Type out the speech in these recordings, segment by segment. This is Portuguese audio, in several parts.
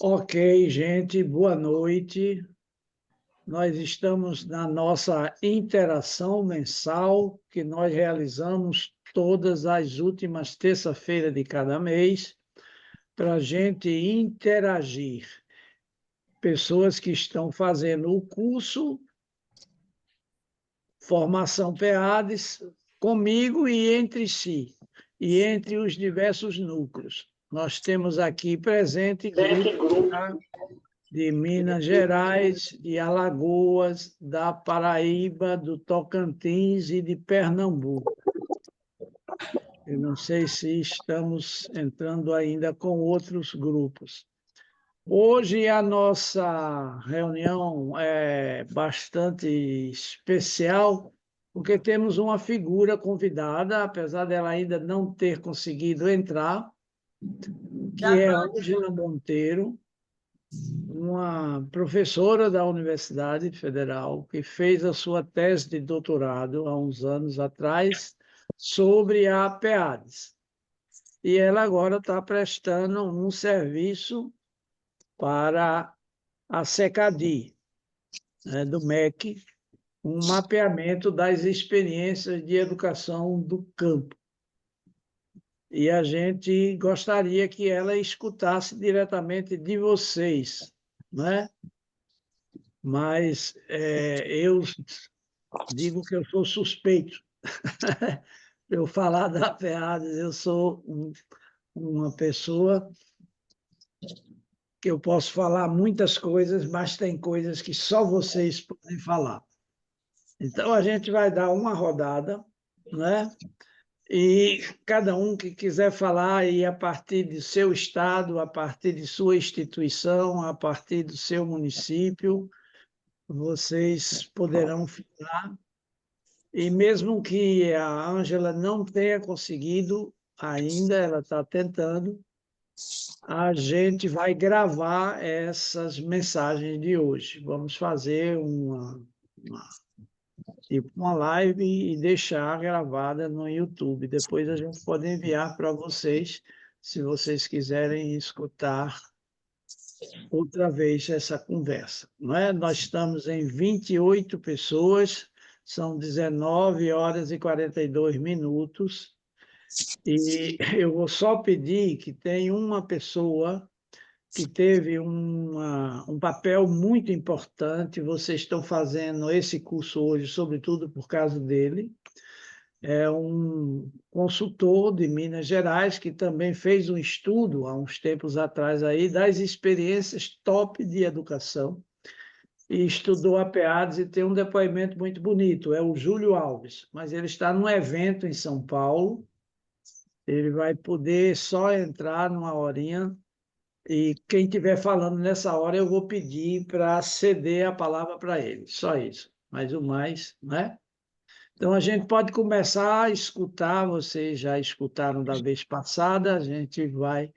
Ok, gente, boa noite. Nós estamos na nossa interação mensal, que nós realizamos todas as últimas terça-feiras de cada mês, para a gente interagir. Pessoas que estão fazendo o curso Formação PEADES comigo e entre si, e entre os diversos núcleos. Nós temos aqui presente grupos, tá? De Minas Gerais, de Alagoas, da Paraíba, do Tocantins e de Pernambuco. Eu não sei se estamos entrando ainda com outros grupos. Hoje a nossa reunião é bastante especial, porque temos uma figura convidada, apesar dela ainda não ter conseguido entrar, que é Ângela Monteiro, uma professora da Universidade Federal que fez a sua tese de doutorado há uns anos atrás sobre a PEADES. E ela agora está prestando um serviço para a SECADI, né, do MEC, um mapeamento das experiências de educação do campo. E a gente gostaria que ela escutasse diretamente de vocês, né? Mas eu digo que eu sou suspeito. Eu falar da FEADES, eu sou uma pessoa que eu posso falar muitas coisas, mas tem coisas que só vocês podem falar. Então, a gente vai dar uma rodada, né? E cada um que quiser falar aí a partir do seu estado, a partir de sua instituição, a partir do seu município, vocês poderão falar. E mesmo que a Ângela não tenha conseguido ainda, ela está tentando, a gente vai gravar essas mensagens de hoje. Vamos fazer tipo uma live e deixar gravada no YouTube. Depois a gente pode enviar para vocês, se vocês quiserem escutar outra vez essa conversa. Não é? Nós estamos em 28 pessoas, são 19 horas e 42 minutos, e eu vou só pedir que tem uma pessoa que teve um papel muito importante, vocês estão fazendo esse curso hoje, sobretudo por causa dele, é um consultor de Minas Gerais que também fez um estudo há uns tempos atrás aí das experiências top de educação e estudou a PEADES e tem um depoimento muito bonito, é o Júlio Alves, mas ele está num evento em São Paulo, ele vai poder só entrar numa horinha e quem estiver falando nessa hora eu vou pedir para ceder a palavra para ele, só isso, mas o mais, né? Então, a gente pode começar a escutar, vocês já escutaram da vez passada, a gente vai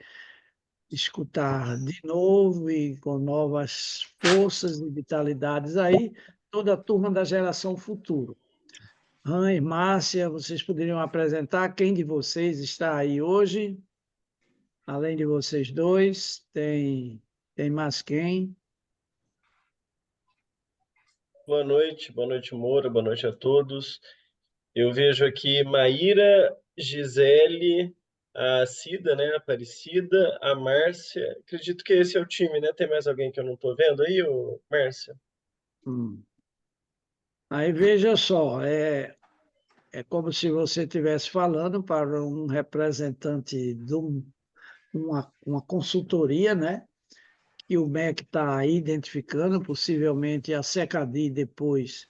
escutar de novo e com novas forças e vitalidades aí, toda a turma da geração futuro. Han e Márcia, vocês poderiam apresentar quem de vocês está aí hoje? Além de vocês dois, tem mais quem? Boa noite, Moura, boa noite a todos. Eu vejo aqui Maíra, Gisele, a Cida, né, a Aparecida, a Márcia. Acredito que esse é o time, né? Tem mais alguém que eu não estou vendo aí, Márcia? Aí veja só, é como se você estivesse falando para um representante de uma consultoria, né? Que o MEC está aí identificando, possivelmente a SECADI depois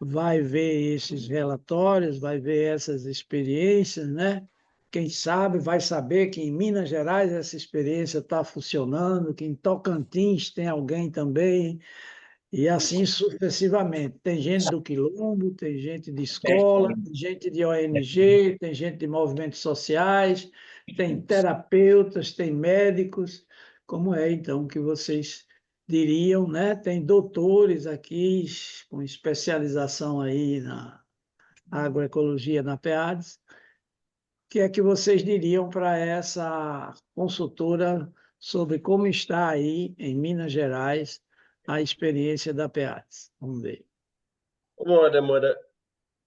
vai ver esses relatórios, vai ver essas experiências, né? Quem sabe vai saber que em Minas Gerais essa experiência está funcionando, que em Tocantins tem alguém também, e assim sucessivamente. Tem gente do Quilombo, tem gente de escola, tem gente de ONG, tem gente de movimentos sociais, tem terapeutas, tem médicos. Como é, então, que vocês diriam, né? Tem doutores aqui com especialização aí na agroecologia na PEADES. que é que vocês diriam para essa consultora sobre como está aí em Minas Gerais a experiência da PEADS? Vamos ver. Amora,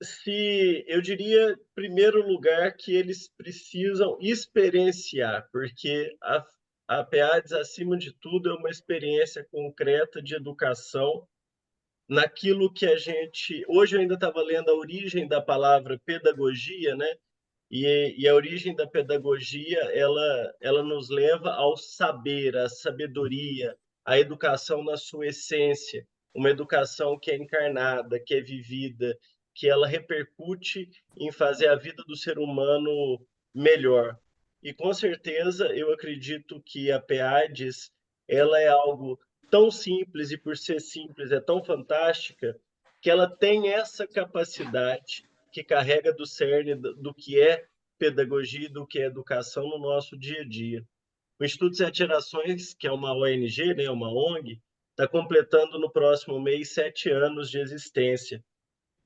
se eu diria, em primeiro lugar, que eles precisam experienciar, porque a PEADS, acima de tudo, é uma experiência concreta de educação naquilo que a gente. Hoje eu ainda estava lendo a origem da palavra pedagogia, né? E a origem da pedagogia, ela nos leva ao saber, à sabedoria, à educação na sua essência, uma educação que é encarnada, que é vivida, que ela repercute em fazer a vida do ser humano melhor. E com certeza eu acredito que a PEADES, ela é algo tão simples e por ser simples é tão fantástica que ela tem essa capacidade que carrega do cerne do que é pedagogia e do que é educação no nosso dia a dia. O Instituto Sete Gerações, que é uma ONG, né, uma ONG, está completando no próximo mês 7 anos de existência.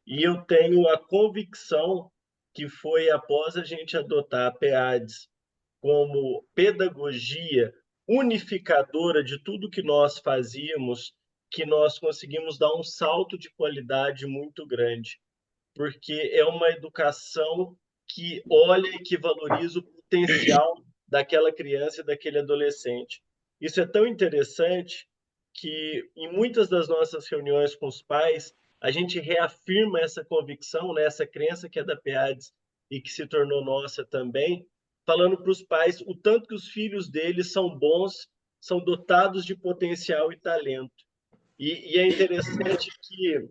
E eu tenho a convicção que foi após a gente adotar a PEADS como pedagogia unificadora de tudo que nós fazíamos, que nós conseguimos dar um salto de qualidade muito grande, porque é uma educação que olha e que valoriza o potencial daquela criança e daquele adolescente. Isso é tão interessante que em muitas das nossas reuniões com os pais, a gente reafirma essa convicção, né, essa crença que é da PEADS e que se tornou nossa também, falando para os pais o tanto que os filhos deles são bons, são dotados de potencial e talento. E é interessante que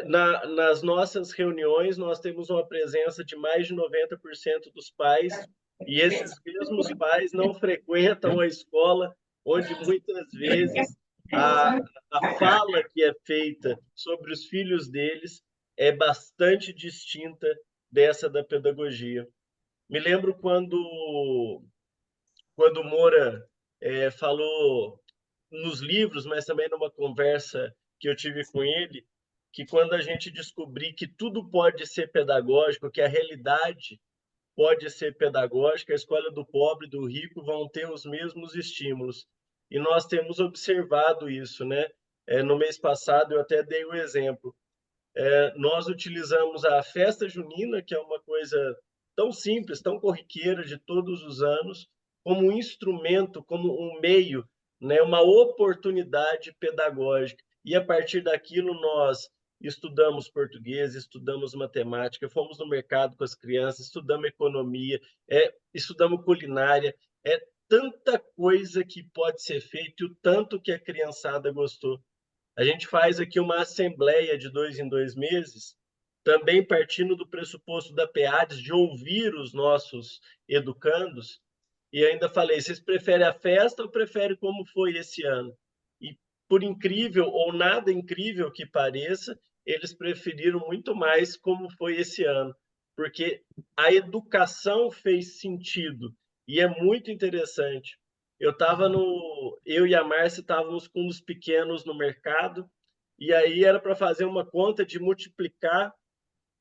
nas nossas reuniões, nós temos uma presença de mais de 90% dos pais, e esses mesmos pais não frequentam a escola, onde muitas vezes a fala que é feita sobre os filhos deles é bastante distinta dessa da pedagogia. Me lembro quando Moura falou nos livros, mas também numa conversa que eu tive com ele, que quando a gente descobrir que tudo pode ser pedagógico, que a realidade pode ser pedagógica, a escolha do pobre e do rico vão ter os mesmos estímulos. E nós temos observado isso, né? No mês passado eu até dei o exemplo. Nós utilizamos a festa junina, que é uma coisa tão simples, tão corriqueira de todos os anos, como um instrumento, como um meio, né, uma oportunidade pedagógica. E a partir daquilo nós estudamos português, estudamos matemática, fomos no mercado com as crianças, estudamos economia, estudamos culinária, é tanta coisa que pode ser feita e o tanto que a criançada gostou. A gente faz aqui uma assembleia de 2 em 2 meses, também partindo do pressuposto da PEADES de ouvir os nossos educandos. E ainda falei, vocês preferem a festa ou preferem como foi esse ano? E por incrível ou nada incrível que pareça, eles preferiram muito mais como foi esse ano, porque a educação fez sentido. E é muito interessante. Eu e a Márcia estávamos com uns pequenos no mercado, e aí era para fazer uma conta de multiplicar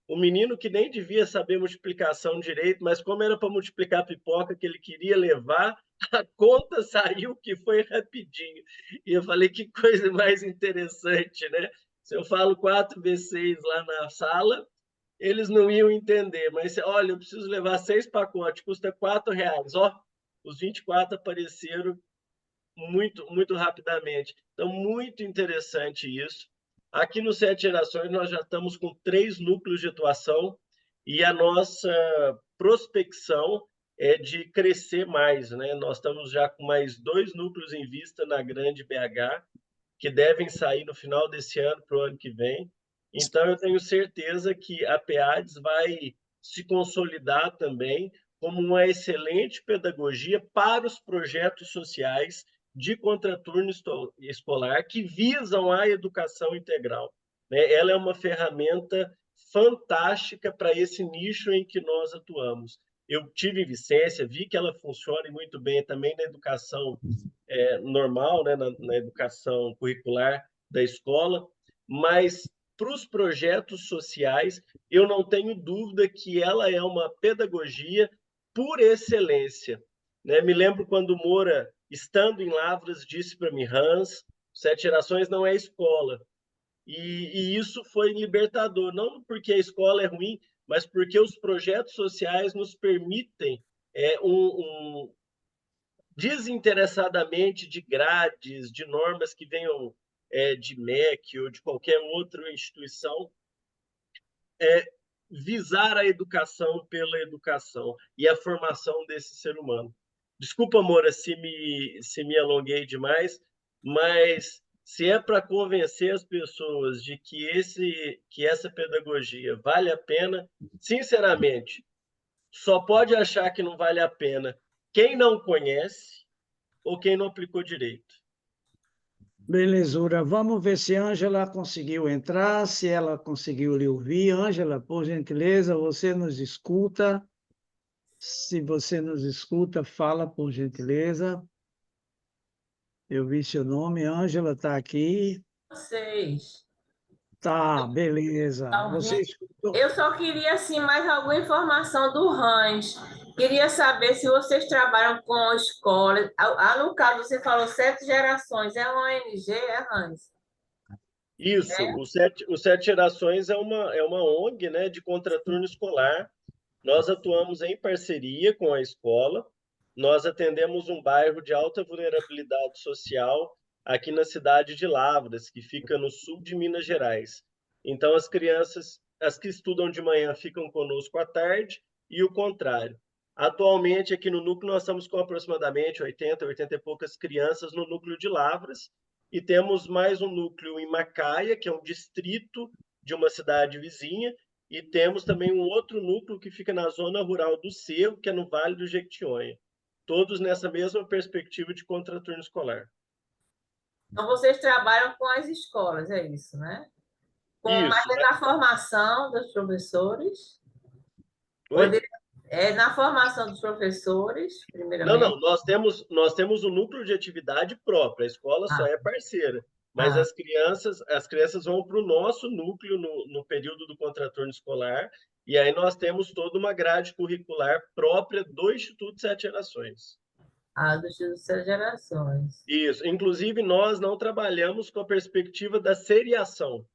o menino que nem devia saber multiplicação direito, mas como era para multiplicar a pipoca que ele queria levar, a conta saiu que foi rapidinho. E eu falei, que coisa mais interessante, né? Se eu falo 4 vezes 6 lá na sala, eles não iam entender, mas olha, eu preciso levar 6 pacotes, custa R$ 4. Ó, os 24 apareceram muito, muito rapidamente. Então, muito interessante isso. Aqui no Sete Gerações, nós já estamos com 3 núcleos de atuação e a nossa prospecção é de crescer mais, né? Nós estamos já com mais 2 núcleos em vista na Grande BH, que devem sair no final desse ano para o ano que vem. Então, eu tenho certeza que a PEADES vai se consolidar também como uma excelente pedagogia para os projetos sociais de contraturno escolar que visam a educação integral. Ela é uma ferramenta fantástica para esse nicho em que nós atuamos. Eu tive em Vicência, vi que ela funciona muito bem também na educação normal, né, na educação curricular da escola, mas para os projetos sociais, eu não tenho dúvida que ela é uma pedagogia por excelência, né? Me lembro quando Moura, estando em Lavras, disse para mim: Hans, Sete Gerações não é escola. E isso foi libertador, não porque a escola é ruim, mas porque os projetos sociais nos permitem desinteressadamente de grades, de normas que venham de MEC ou de qualquer outra instituição, visar a educação pela educação e a formação desse ser humano. Desculpa, Moura, se me alonguei demais, mas se é para convencer as pessoas de que essa pedagogia vale a pena, sinceramente, só pode achar que não vale a pena quem não conhece ou quem não aplicou direito. Belezura. Vamos ver se Ângela conseguiu entrar, se ela conseguiu lhe ouvir. Ângela, por gentileza, você nos escuta? Se você nos escuta, fala, por gentileza. Eu vi seu nome, Ângela está aqui. Vocês. Tá, beleza. Você escutou? Eu só queria, assim, mais alguma informação do Hans. Queria saber se vocês trabalham com escolas. No caso, você falou Sete Gerações. É uma ONG, é, Hans? Isso, o Sete Gerações é uma ONG, né, de contraturno escolar. Nós atuamos em parceria com a escola. Nós atendemos um bairro de alta vulnerabilidade social aqui na cidade de Lavras, que fica no sul de Minas Gerais. Então, as crianças, as que estudam de manhã, ficam conosco à tarde e o contrário. Atualmente, aqui no núcleo, nós estamos com aproximadamente 80 e poucas crianças no núcleo de Lavras, e temos mais um núcleo em Macaia, que é um distrito de uma cidade vizinha, e temos também um outro núcleo que fica na zona rural do Cerro, que é no Vale do Jequitinhonha. Todos nessa mesma perspectiva de contraturno escolar. Então, vocês trabalham com as escolas, é isso, né? Mas Isso, é né? na formação dos professores? Oi? É na formação dos professores, Não, primeiramente? não, nós temos um núcleo de atividade própria, a escola só Ah, é parceira, mas ah. as crianças vão para o nosso núcleo no período do contraturno escolar, e aí nós temos toda uma grade curricular própria do Instituto Sete Gerações. Dos Sete Gerações. Isso, inclusive nós não trabalhamos com a perspectiva da seriação.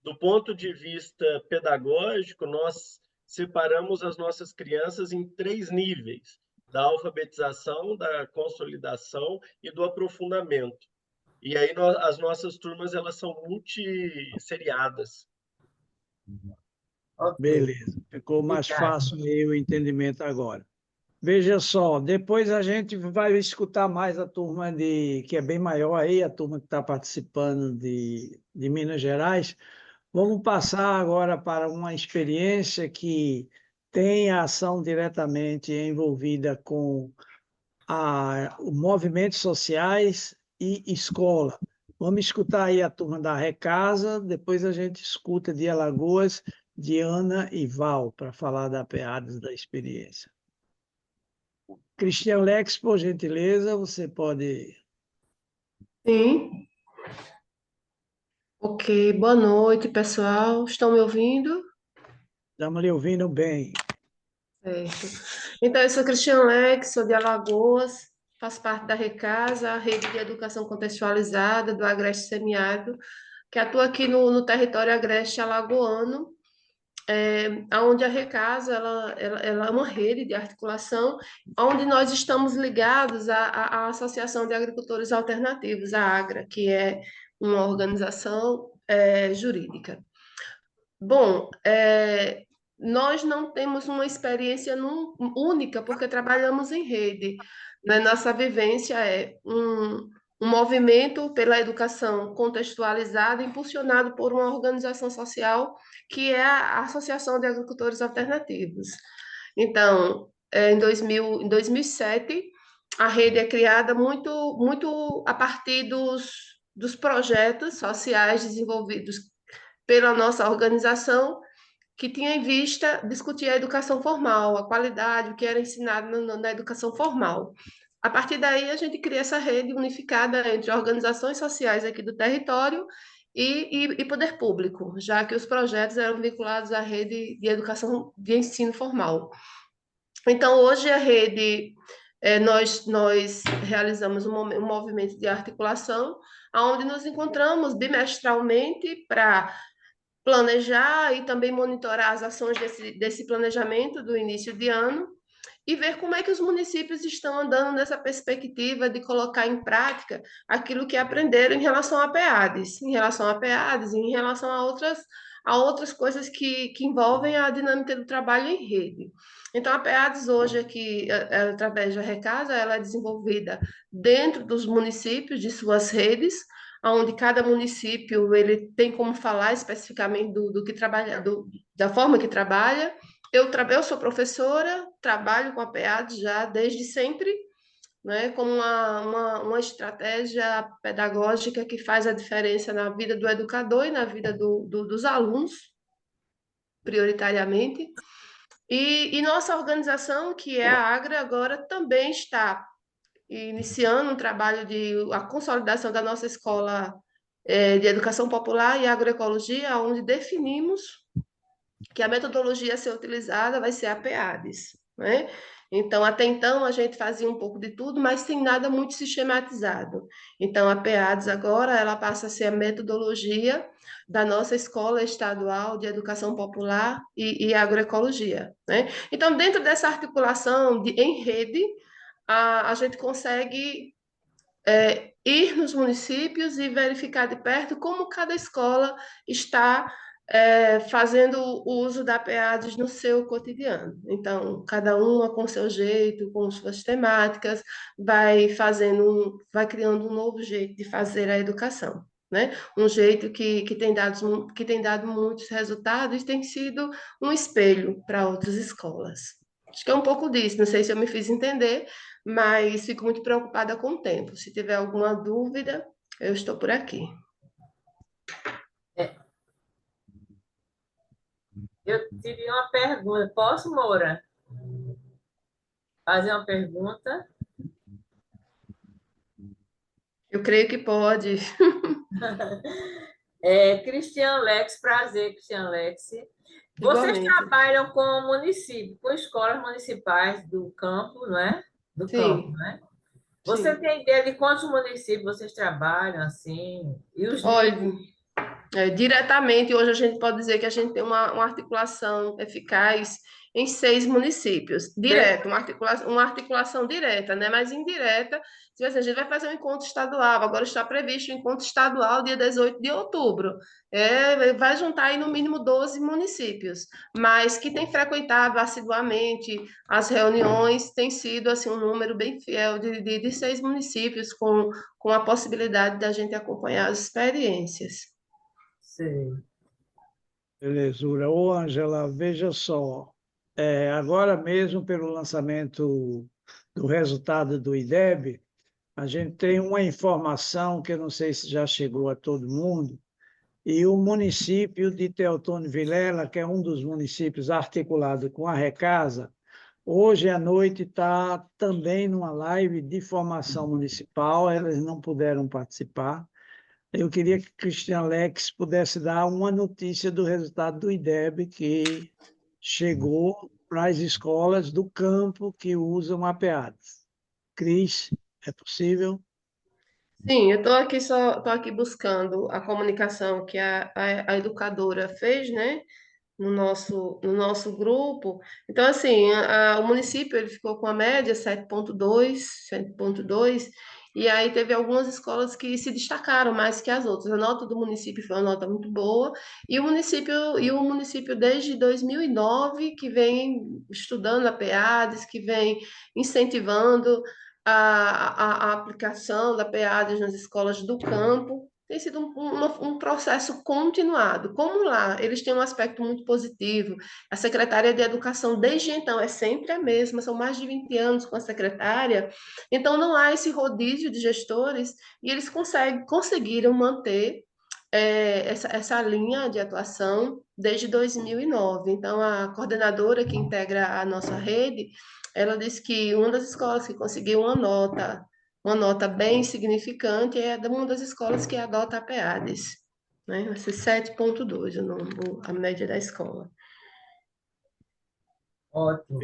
Do ponto de vista pedagógico, nós separamos as nossas crianças em 3 níveis: da alfabetização, da consolidação e do aprofundamento. E aí as nossas turmas elas são multisseriadas. Ok, Beleza. Ficou mais obrigada. fácil aí o entendimento agora. Veja só, depois a gente vai escutar mais a turma que é bem maior aí, a turma que está participando de Minas Gerais. Vamos passar agora para uma experiência que tem a ação diretamente envolvida com os movimentos sociais e escola. Vamos escutar aí a turma da Recasa, depois a gente escuta de Alagoas, de Ana e Val, para falar da PEADES da experiência. Cristian Lex, por gentileza, você pode. Sim, ok. Boa noite, pessoal. Estão me ouvindo? Estamos lhe ouvindo bem. Certo. Então, eu sou Cristian Lex, sou de Alagoas, faço parte da Recasa, a rede de educação contextualizada do Agreste Semiárido, que atua aqui no território agreste alagoano, onde a Recasa ela é uma rede de articulação, onde nós estamos ligados à Associação de Agricultores Alternativos, a AGRA, que é uma organização jurídica. Bom, nós não temos uma experiência única, porque trabalhamos em rede. Né? Nossa vivência é um movimento pela educação contextualizada, impulsionado por uma organização social que é a Associação de Agricultores Alternativos. Então, em 2007, a rede é criada muito a partir dos projetos sociais desenvolvidos pela nossa organização, que tinha em vista discutir a educação formal, a qualidade, o que era ensinado na educação formal. A partir daí, a gente cria essa rede unificada entre organizações sociais aqui do território e poder público, já que os projetos eram vinculados à rede de educação de ensino formal. Então, hoje a rede, nós realizamos um movimento de articulação, onde nos encontramos bimestralmente para planejar e também monitorar as ações desse planejamento do início de ano e ver como é que os municípios estão andando nessa perspectiva de colocar em prática aquilo que aprenderam em relação a PEADs, e em relação a outras coisas que envolvem a dinâmica do trabalho em rede. Então, a PEADs hoje, aqui, através da Recasa, ela é desenvolvida dentro dos municípios, de suas redes, onde cada município ele tem como falar especificamente do que trabalha, da forma que trabalha. Eu sou professora, trabalho com a PEAD já desde sempre, né, como uma estratégia pedagógica que faz a diferença na vida do educador e na vida dos alunos, prioritariamente. E nossa organização, que é a AGRA, agora também está iniciando um trabalho de a consolidação da nossa escola de educação popular e agroecologia, onde definimos que a metodologia a ser utilizada vai ser a PEADS, né? Então, até então, a gente fazia um pouco de tudo, mas sem nada muito sistematizado. Então, a PEADS agora, ela passa a ser a metodologia da nossa Escola Estadual de Educação Popular e Agroecologia, né? Então, dentro dessa articulação em rede, a gente consegue ir nos municípios e verificar de perto como cada escola está fazendo o uso da PEADS no seu cotidiano. Então, cada uma com seu jeito, com suas temáticas, vai criando um novo jeito de fazer a educação. Né? Um jeito que tem dado muitos resultados e tem sido um espelho para outras escolas. Acho que é um pouco disso, não sei se eu me fiz entender, mas fico muito preocupada com o tempo. Se tiver alguma dúvida, eu estou por aqui. Eu tive uma pergunta. Posso, Moura, fazer uma pergunta? Eu creio que pode. Cristian Lex, prazer, Cristian Lex. Vocês Igualmente. trabalham com o município, com escolas municipais do campo, não é? Do campo, Sim, não é? Você sim. tem ideia de quantos municípios vocês trabalham, assim? E os Olha, níveis? diretamente, hoje a gente pode dizer que a gente tem uma articulação eficaz em 6 municípios. Direto, uma articulação direta, né? Mas indireta, se a gente vai fazer um encontro estadual, agora está previsto o encontro estadual dia 18 de outubro. Vai juntar aí no mínimo 12 municípios, mas que tem frequentado assiduamente as reuniões, tem sido assim um número bem fiel de 6 municípios, com a possibilidade da gente acompanhar as experiências. Sei. Belezura. Ô, Ângela, veja só, agora mesmo pelo lançamento do resultado do IDEB, a gente tem uma informação que eu não sei se já chegou a todo mundo, e o município de Teotônio Vilela, que é um dos municípios articulado com a Recasa, hoje à noite está também numa live de formação municipal, elas não puderam participar. Eu queria que Cristian Alex pudesse dar uma notícia do resultado do IDEB que chegou para as escolas do campo que usam a PEADS. Cris, é possível? Sim, eu estou aqui buscando a comunicação que a educadora fez, né, no nosso grupo. Então, assim, o município ele ficou com a média 7,2, e aí teve algumas escolas que se destacaram mais que as outras. A nota do município foi uma nota muito boa, e o município desde 2009 que vem estudando a PEADS, que vem incentivando a aplicação da PEADS nas escolas do campo. Tem sido um processo continuado. Como lá eles têm um aspecto muito positivo, a secretária de Educação, desde então, é sempre a mesma, são mais de 20 anos com a secretária, então não há esse rodízio de gestores e eles conseguiram manter essa linha de atuação desde 2009. Então, a coordenadora que integra a nossa rede, ela disse que uma das escolas que conseguiu uma nota bem significante é uma das escolas que adota a PEADS. né? Vai ser 7,2 a média da escola. Ótimo,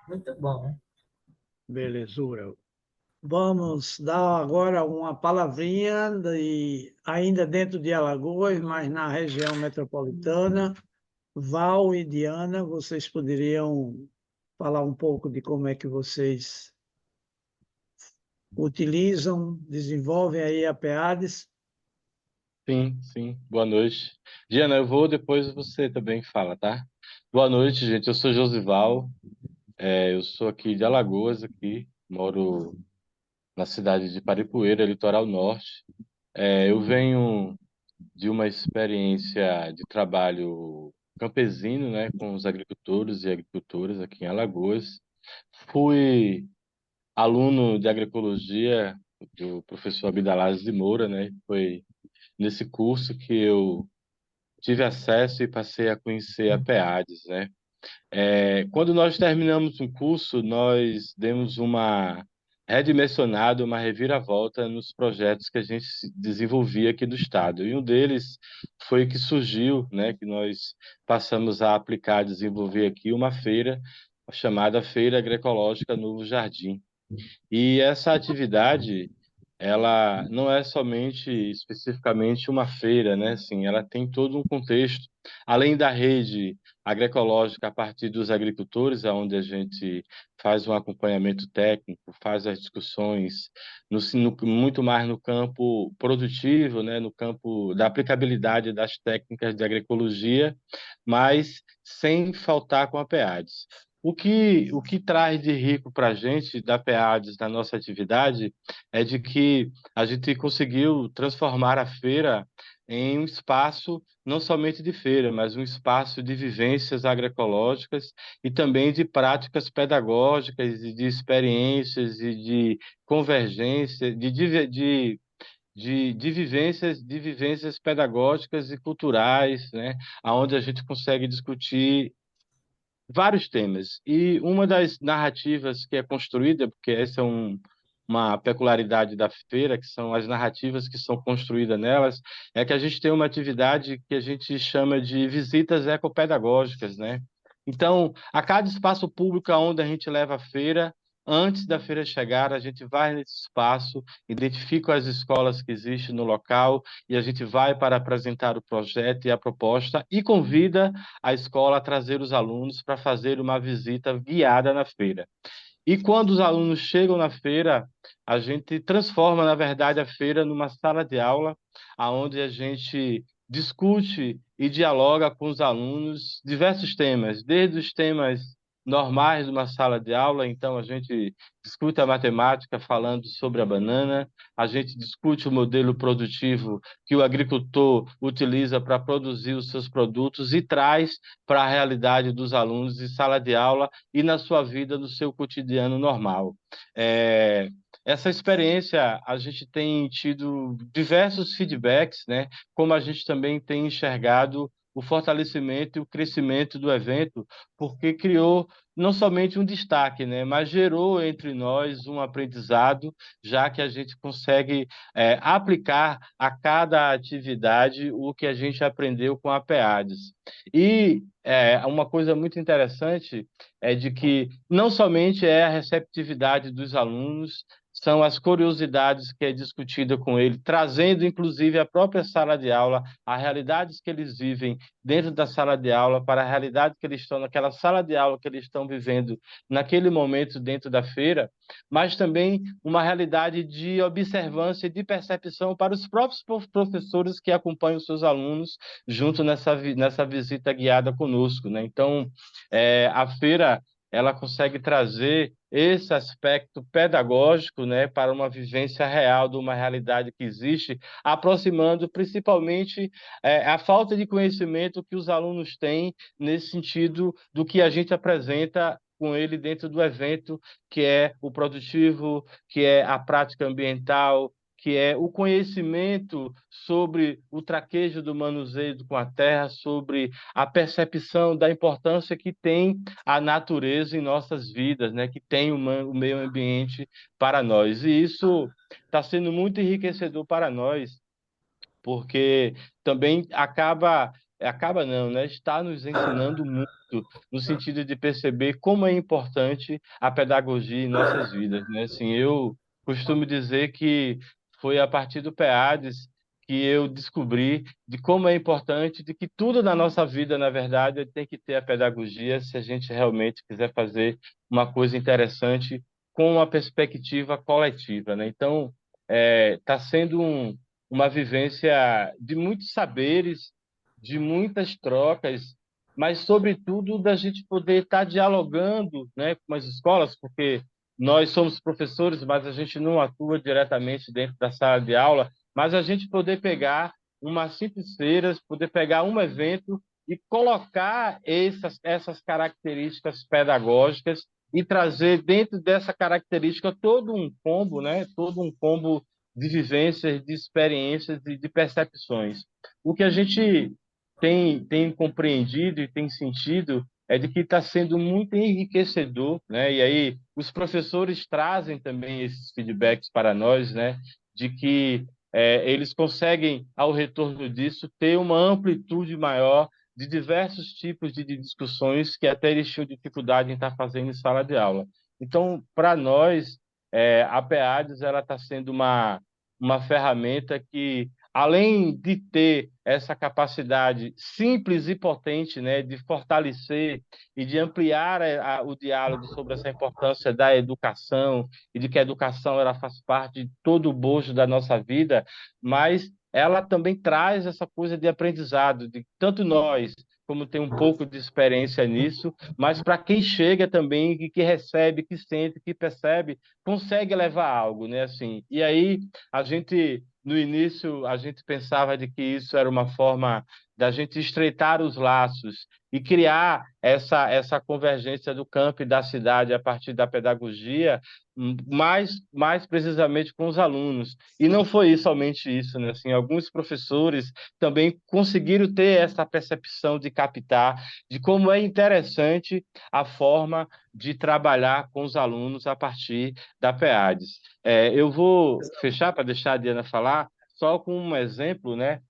muito bom. Belezura. Vamos dar agora uma palavrinha ainda dentro de Alagoas, mas na região metropolitana. Val e Diana, vocês poderiam falar um pouco de como é que vocês utilizam, desenvolvem aí a PEADES? Sim, sim. Boa noite. Diana, eu vou, depois você também fala, tá? Boa noite, gente. Eu sou Josival, eu sou aqui de Alagoas, aqui, moro na cidade de Paripueira, litoral norte. Eu venho de uma experiência de trabalho campesino, né, com os agricultores e agricultoras aqui em Alagoas. Fui aluno de agroecologia do professor Abdalaz de Moura, né? Foi nesse curso que eu tive acesso e passei a conhecer a PEADES, né? Quando nós terminamos um curso, nós demos uma redimensionada, uma reviravolta nos projetos que a gente desenvolvia aqui do Estado. E um deles foi que surgiu, né, que nós passamos a aplicar, desenvolver aqui uma feira chamada Feira Agroecológica Novo Jardim. E essa atividade, ela não é somente especificamente uma feira, né? Assim, ela tem todo um contexto, além da rede agroecológica a partir dos agricultores, aonde a gente faz um acompanhamento técnico, faz as discussões muito mais no campo produtivo, né? No campo da aplicabilidade das técnicas de agroecologia, mas sem faltar com a PEADES. O que traz de rico para a gente da PEADES, da nossa atividade, é de que a gente conseguiu transformar a feira em um espaço não somente de feira, mas um espaço de vivências agroecológicas e também de práticas pedagógicas e de experiências e de convergência, de vivências pedagógicas e culturais, né? Onde a gente consegue discutir vários temas. E uma das narrativas que é construída, porque essa é uma peculiaridade da feira, que são as narrativas que são construídas nelas, é que a gente tem uma atividade que a gente chama de visitas ecopedagógicas, né? Então, a cada espaço público onde a gente leva a feira, antes da feira chegar, a gente vai nesse espaço, identifica as escolas que existem no local e a gente vai para apresentar o projeto e a proposta e convida a escola a trazer os alunos para fazer uma visita guiada na feira. E quando os alunos chegam na feira, a gente transforma, na verdade, a feira numa sala de aula, onde a gente discute e dialoga com os alunos diversos temas, desde os temas normais de uma sala de aula, então a gente discute a matemática falando sobre a banana, a gente discute o modelo produtivo que o agricultor utiliza para produzir os seus produtos e traz para a realidade dos alunos em sala de aula e na sua vida, no seu cotidiano normal. É, Essa experiência, a gente tem tido diversos feedbacks, né? Como a gente também tem enxergado o fortalecimento e o crescimento do evento, porque criou não somente um destaque, né? Mas gerou entre nós um aprendizado, já que a gente consegue aplicar a cada atividade o que a gente aprendeu com a PEADES. E uma coisa muito interessante é de que não somente é a receptividade dos alunos, são as curiosidades que é discutida com ele, trazendo inclusive a própria sala de aula, as realidades que eles vivem dentro da sala de aula para a realidade que eles estão naquela sala de aula que eles estão vivendo naquele momento dentro da feira, mas também uma realidade de observância e de percepção para os próprios professores que acompanham os seus alunos junto nessa visita guiada conosco, né? Então, a feira ela consegue trazer esse aspecto pedagógico, né, para uma vivência real de uma realidade que existe, aproximando principalmente a falta de conhecimento que os alunos têm nesse sentido do que a gente apresenta com ele dentro do evento, que é o produtivo, que é a prática ambiental, que é o conhecimento sobre o traquejo do manuseio com a terra, sobre a percepção da importância que tem a natureza em nossas vidas, né? Que tem o meio ambiente para nós. E isso está sendo muito enriquecedor para nós, porque também acaba não, né? Está nos ensinando muito no sentido de perceber como é importante a pedagogia em nossas vidas, né? Assim, eu costumo dizer que foi a partir do PEADES que eu descobri de como é importante, de que tudo na nossa vida, na verdade, tem que ter a pedagogia se a gente realmente quiser fazer uma coisa interessante com uma perspectiva coletiva, né? Então, está sendo uma vivência de muitos saberes, de muitas trocas, mas, sobretudo, da gente poder estar dialogando, né, com as escolas, porque nós somos professores, mas a gente não atua diretamente dentro da sala de aula, mas a gente poder pegar uma simples feira, poder pegar um evento e colocar essas características pedagógicas e trazer dentro dessa característica todo um combo, né? Todo um combo de vivências, de experiências e de percepções. O que a gente tem compreendido e tem sentido é de que está sendo muito enriquecedor, né? E aí os professores trazem também esses feedbacks para nós, né? De que eles conseguem, ao retorno disso, ter uma amplitude maior de diversos tipos de discussões que até eles tinham dificuldade em estar fazendo em sala de aula. Então, para nós, a PEADES ela está sendo uma ferramenta que, além de ter essa capacidade simples e potente, né, de fortalecer e de ampliar o diálogo sobre essa importância da educação e de que a educação ela faz parte de todo o bojo da nossa vida, mas ela também traz essa coisa de aprendizado, de tanto nós, como tem um pouco de experiência nisso, mas para quem chega também, que recebe, que sente, que percebe, consegue levar algo, né? Assim, e aí a gente, no início, a gente pensava de que isso era uma forma da gente estreitar os laços e criar essa convergência do campo e da cidade a partir da pedagogia, mais precisamente com os alunos. E não foi somente isso, né? Assim, alguns professores também conseguiram ter essa percepção de captar de como é interessante a forma de trabalhar com os alunos a partir da PEADES. Eu vou fechar para deixar a Diana falar, só com um exemplo, né?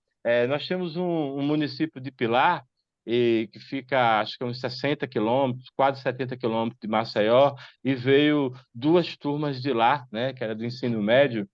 Nós temos um município de Pilar, que fica, acho que uns 60 quilômetros, quase 70 quilômetros de Maceió, e veio duas turmas de lá, né? Que era do ensino médio,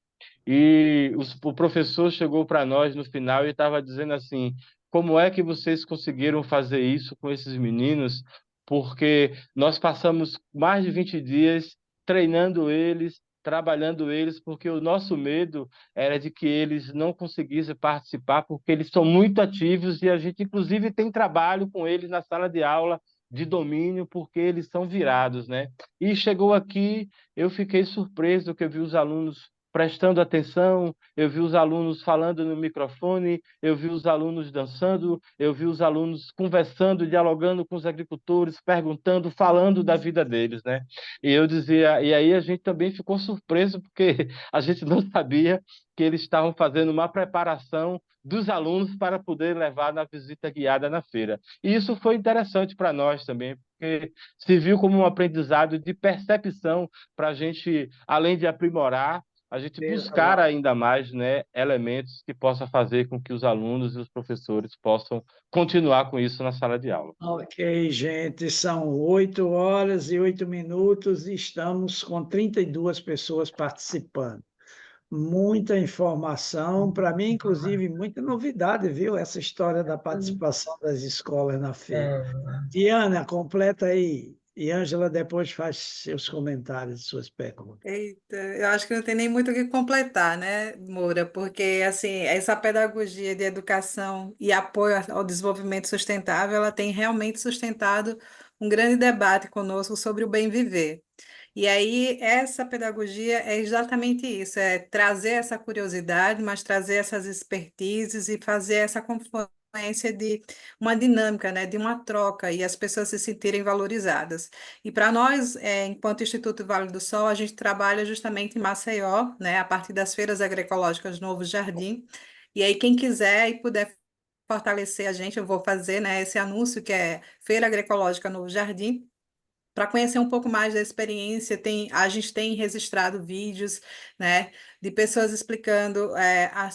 e o professor chegou para nós no final e estava dizendo assim: como é que vocês conseguiram fazer isso com esses meninos? Porque nós passamos mais de 20 dias treinando eles, trabalhando eles, porque o nosso medo era de que eles não conseguissem participar, porque eles são muito ativos e a gente, inclusive, tem trabalho com eles na sala de aula de domínio, porque eles são virados, né? E chegou aqui, eu fiquei surpreso que eu vi os alunos prestando atenção, eu vi os alunos falando no microfone, eu vi os alunos dançando, eu vi os alunos conversando, dialogando com os agricultores, perguntando, falando da vida deles, né? E eu dizia, e aí a gente também ficou surpreso porque a gente não sabia que eles estavam fazendo uma preparação dos alunos para poder levar na visita guiada na feira. E isso foi interessante para nós também, porque se viu como um aprendizado de percepção para a gente, além de aprimorar, a gente buscar ainda mais, né, elementos que possam fazer com que os alunos e os professores possam continuar com isso na sala de aula. Ok, gente, são 8 horas e 8 minutos e estamos com 32 pessoas participando. Muita informação, para mim, inclusive, muita novidade, viu? Essa história da participação das escolas na feira. Diana, completa aí. E Ângela depois faz seus comentários, suas perguntas. Eita, eu acho que não tem nem muito o que completar, né, Moura? Porque, assim, essa pedagogia de educação e apoio ao desenvolvimento sustentável, ela tem realmente sustentado um grande debate conosco sobre o bem viver. E aí, essa pedagogia é exatamente isso, é trazer essa curiosidade, mas trazer essas expertises e fazer essa confluência de uma dinâmica, né, de uma troca e as pessoas se sentirem valorizadas. E para nós, enquanto Instituto Vale do Sol, a gente trabalha justamente em Maceió, né, a partir das feiras agroecológicas Novo Jardim. E aí, quem quiser e puder fortalecer a gente, eu vou fazer, né, esse anúncio que é Feira Agroecológica Novo Jardim. para conhecer um pouco mais da experiência, a gente tem registrado vídeos, né, de pessoas explicando a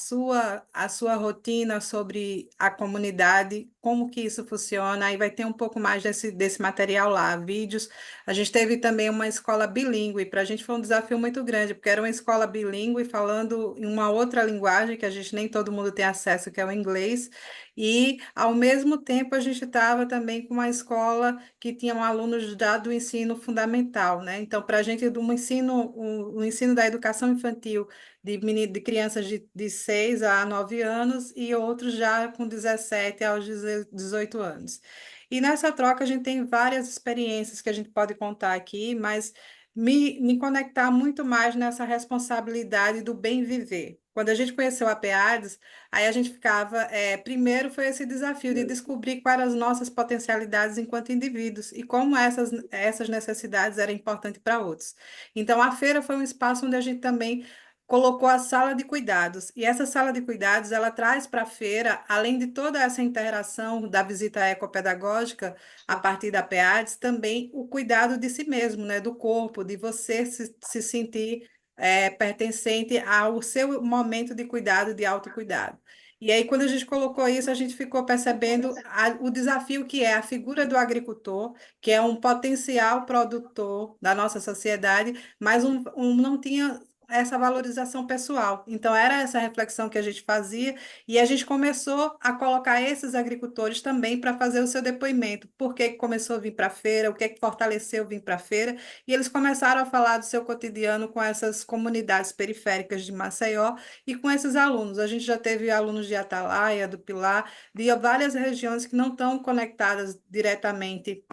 sua rotina sobre a comunidade, como que isso funciona, aí vai ter um pouco mais desse material lá, vídeos. A gente teve também uma escola bilíngue, para a gente foi um desafio muito grande, porque era uma escola bilíngue falando em uma outra linguagem que a gente nem todo mundo tem acesso, que é o inglês, e ao mesmo tempo a gente estava também com uma escola que tinham alunos já do ensino fundamental, né? Então, para a gente, o ensino da educação infantil de crianças de 6 a 9 anos e outros já com 17 aos 18 anos. E nessa troca a gente tem várias experiências que a gente pode contar aqui, mas me conectar muito mais nessa responsabilidade do bem viver. Quando a gente conheceu a PEADS, aí a gente ficava, primeiro foi esse desafio de descobrir quais eram as nossas potencialidades enquanto indivíduos e como essas necessidades eram importantes para outros. Então, a feira foi um espaço onde a gente também colocou a sala de cuidados. E essa sala de cuidados, ela traz para a feira, além de toda essa interação da visita ecopedagógica, a partir da PEADS, também o cuidado de si mesmo, né, do corpo, de você se sentir pertencente ao seu momento de cuidado, de autocuidado. E aí, quando a gente colocou isso, a gente ficou percebendo o desafio que é a figura do agricultor, que é um potencial produtor da nossa sociedade, mas não tinha essa valorização pessoal. Então, era essa reflexão que a gente fazia, e a gente começou a colocar esses agricultores também para fazer o seu depoimento. Por que que começou a vir para a feira? O que é que fortaleceu vir para a feira? E eles começaram a falar do seu cotidiano com essas comunidades periféricas de Maceió e com esses alunos. A gente já teve alunos de Atalaia, do Pilar, de várias regiões que não estão conectadas diretamente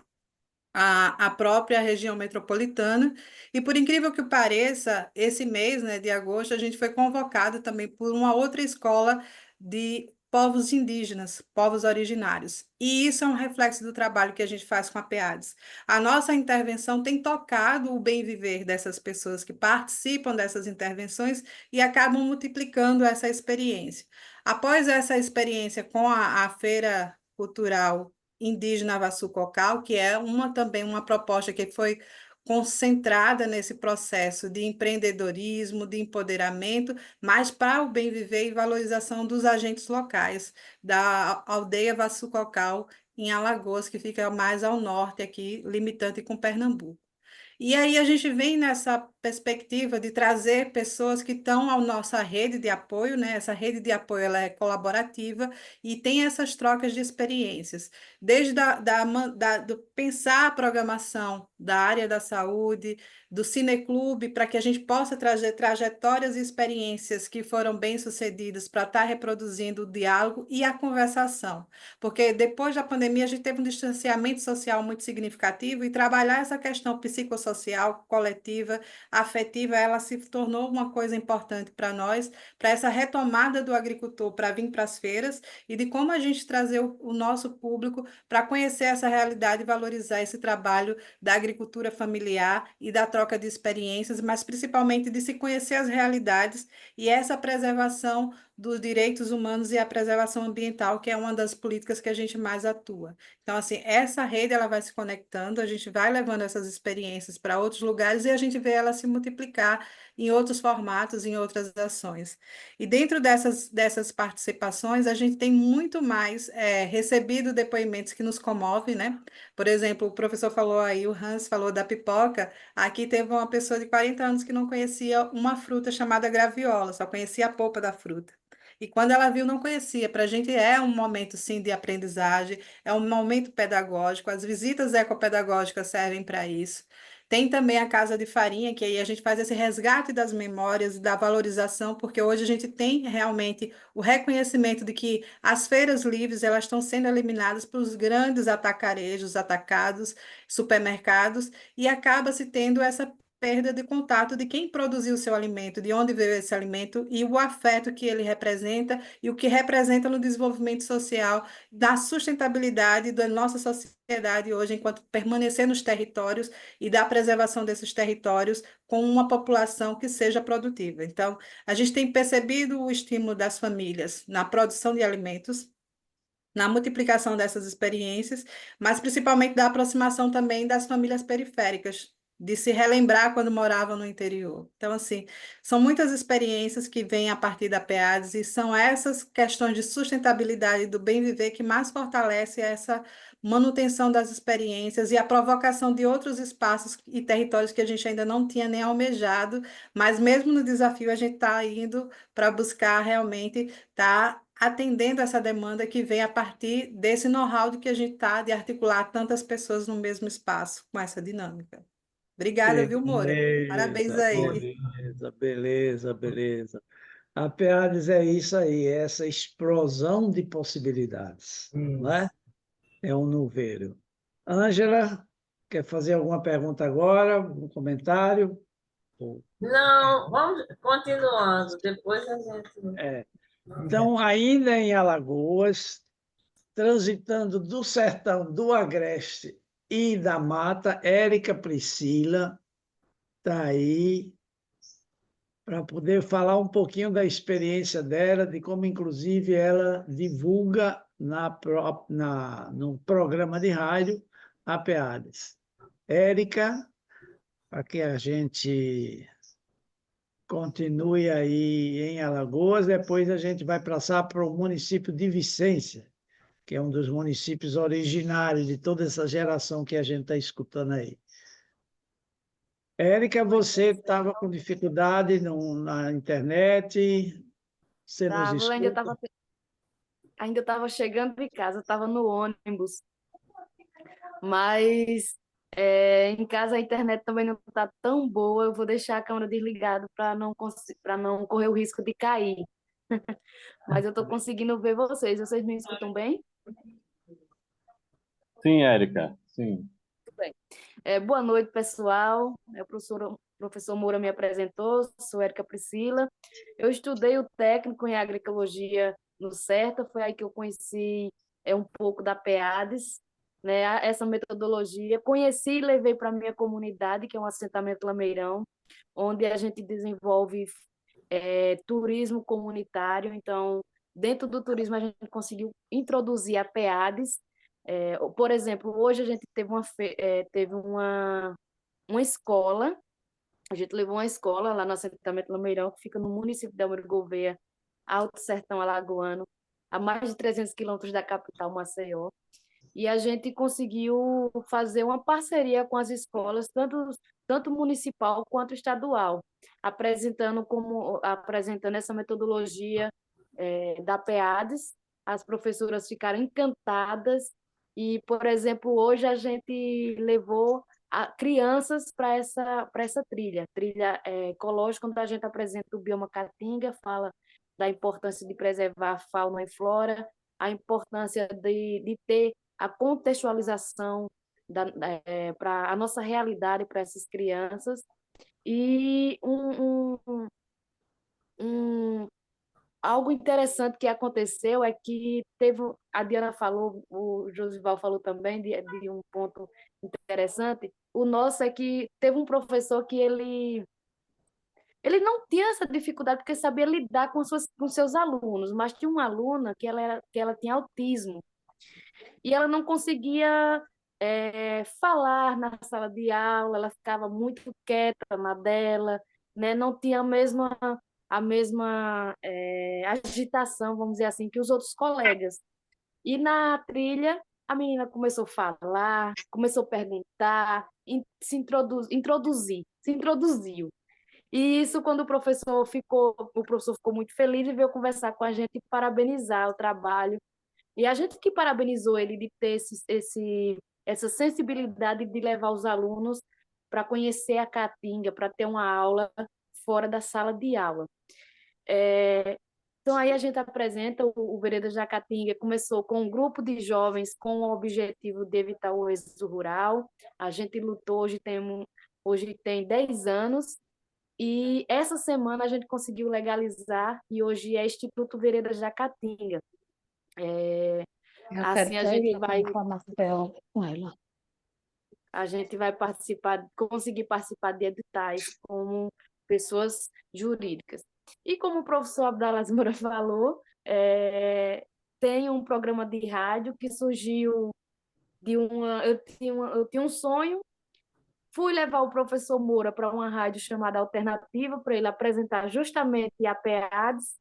a própria região metropolitana. E por incrível que pareça, esse mês, né, de agosto, a gente foi convocado também por uma outra escola de povos indígenas, povos originários. E isso é um reflexo do trabalho que a gente faz com a PEADS. A nossa intervenção tem tocado o bem viver dessas pessoas que participam dessas intervenções e acabam multiplicando essa experiência. Após essa experiência com a Feira Cultural Indígena Vassu Cocal, que é também uma proposta que foi concentrada nesse processo de empreendedorismo, de empoderamento, mas para o bem viver e valorização dos agentes locais da aldeia Vassu Cocal, em Alagoas, que fica mais ao norte aqui, limitante com Pernambuco. E aí a gente vem nessa perspectiva de trazer pessoas que estão à nossa rede de apoio, né? Essa rede de apoio ela é colaborativa e tem essas trocas de experiências, desde do pensar a programação da área da saúde, do cineclube, para que a gente possa trazer trajetórias e experiências que foram bem-sucedidas para estar reproduzindo o diálogo e a conversação. Porque depois da pandemia a gente teve um distanciamento social muito significativo e trabalhar essa questão psicossocial, coletiva, afetiva, ela se tornou uma coisa importante para nós, para essa retomada do agricultor para vir para as feiras e de como a gente trazer o nosso público para conhecer essa realidade e valorizar esse trabalho da agricultura familiar e da troca de experiências, mas principalmente de se conhecer as realidades e essa preservação dos direitos humanos e a preservação ambiental, que é uma das políticas que a gente mais atua. Então, assim, essa rede ela vai se conectando, a gente vai levando essas experiências para outros lugares e a gente vê ela se multiplicar em outros formatos, em outras ações. E dentro dessas participações, a gente tem muito mais recebido depoimentos que nos comovem, né? Por exemplo, o professor falou aí, o Hans falou da pipoca. Aqui teve uma pessoa de 40 anos que não conhecia uma fruta chamada graviola, só conhecia a polpa da fruta. E quando ela viu, não conhecia. Para a gente é um momento, sim, de aprendizagem, é um momento pedagógico. As visitas ecopedagógicas servem para isso. Tem também a Casa de Farinha, que aí a gente faz esse resgate das memórias, da valorização, porque hoje a gente tem realmente o reconhecimento de que as feiras livres elas estão sendo eliminadas pelos grandes atacarejos, atacados, supermercados, e acaba-se tendo essa perda de contato de quem produziu o seu alimento, de onde veio esse alimento e o afeto que ele representa e o que representa no desenvolvimento social, da sustentabilidade da nossa sociedade hoje, enquanto permanecer nos territórios e da preservação desses territórios com uma população que seja produtiva. Então, a gente tem percebido o estímulo das famílias na produção de alimentos, na multiplicação dessas experiências, mas principalmente da aproximação também das famílias periféricas, de se relembrar quando moravam no interior. Então, assim, são muitas experiências que vêm a partir da PEADES e são essas questões de sustentabilidade do bem viver que mais fortalece essa manutenção das experiências e a provocação de outros espaços e territórios que a gente ainda não tinha nem almejado, mas mesmo no desafio a gente está indo para buscar realmente estar atendendo essa demanda que vem a partir desse know-how de que a gente está de articular tantas pessoas no mesmo espaço com essa dinâmica. Obrigada, viu, Moura? Parabéns Beleza, aí. beleza, beleza, beleza. A PEADES é isso aí, é essa explosão de possibilidades, não é? É um nuveiro. Ângela, quer fazer alguma pergunta agora? Um comentário? Não, vamos continuando. Depois a gente. É. Então, ainda em Alagoas, transitando do sertão, do Agreste e da Mata, Érica Priscila está aí para poder falar um pouquinho da experiência dela, de como, inclusive, ela divulga no programa de rádio a PEADES. Érica, para que a gente continue aí em Alagoas, depois a gente vai passar para o município de Vicência, que é um dos municípios originários de toda essa geração que a gente está escutando aí. Érica, você estava com dificuldade na internet, você nos Tava, eu escuta? ainda estava chegando de casa, estava no ônibus, mas em casa a internet também não está tão boa, eu vou deixar a câmera desligada para não correr o risco de cair. Mas eu estou conseguindo ver vocês me escutam bem? Sim, Érica, sim. Tudo bem. Boa noite, pessoal. O professor Moura me apresentou, sou Érica Priscila. Eu estudei o técnico em agroecologia no CERTA, foi aí que eu conheci um pouco da PEADES, né, essa metodologia. Conheci e levei para a minha comunidade, que é um assentamento Lameirão, onde a gente desenvolve turismo comunitário. Então, dentro do turismo, a gente conseguiu introduzir a PEADES. Por exemplo, hoje a gente teve uma escola, a gente levou uma escola lá no assentamento Lameirão, que fica no município de Almiro Gouveia, Alto Sertão Alagoano, a mais de 300 quilômetros da capital, Maceió, e a gente conseguiu fazer uma parceria com as escolas, tanto municipal quanto estadual, apresentando essa metodologia da PEADES. As professoras ficaram encantadas e, por exemplo, hoje a gente levou crianças para essa trilha ecológica, onde a gente apresenta o bioma Caatinga, fala da importância de preservar a fauna e flora, a importância de ter a contextualização para a nossa realidade para essas crianças. E algo interessante que aconteceu é que a Diana falou, o Josival falou também de um ponto interessante. O nosso é que teve um professor que ele não tinha essa dificuldade porque sabia lidar com seus alunos, mas tinha uma aluna que ela tinha autismo e ela não conseguia falar na sala de aula, ela ficava muito quieta na dela, né? Não tinha a mesma agitação, vamos dizer assim, que os outros colegas. E na trilha, a menina começou a falar, começou a perguntar, se introduziu. E isso, quando o professor ficou muito feliz e veio conversar com a gente e parabenizar o trabalho. E a gente que parabenizou ele de ter essa sensibilidade de levar os alunos para conhecer a Caatinga, para ter uma aula fora da sala de aula. Então, aí a gente apresenta o Veredas da Caatinga, começou com um grupo de jovens com o objetivo de evitar o êxodo rural. A gente lutou, hoje tem 10 anos, e essa semana a gente conseguiu legalizar, e hoje é Instituto Veredas da Caatinga. Assim a gente vai conseguir participar de editais como pessoas jurídicas. E como o professor Abdalas Moura falou, tenho um programa de rádio que surgiu de uma... Eu tinha um sonho, fui levar o professor Moura para uma rádio chamada Alternativa, para ele apresentar justamente a PEADS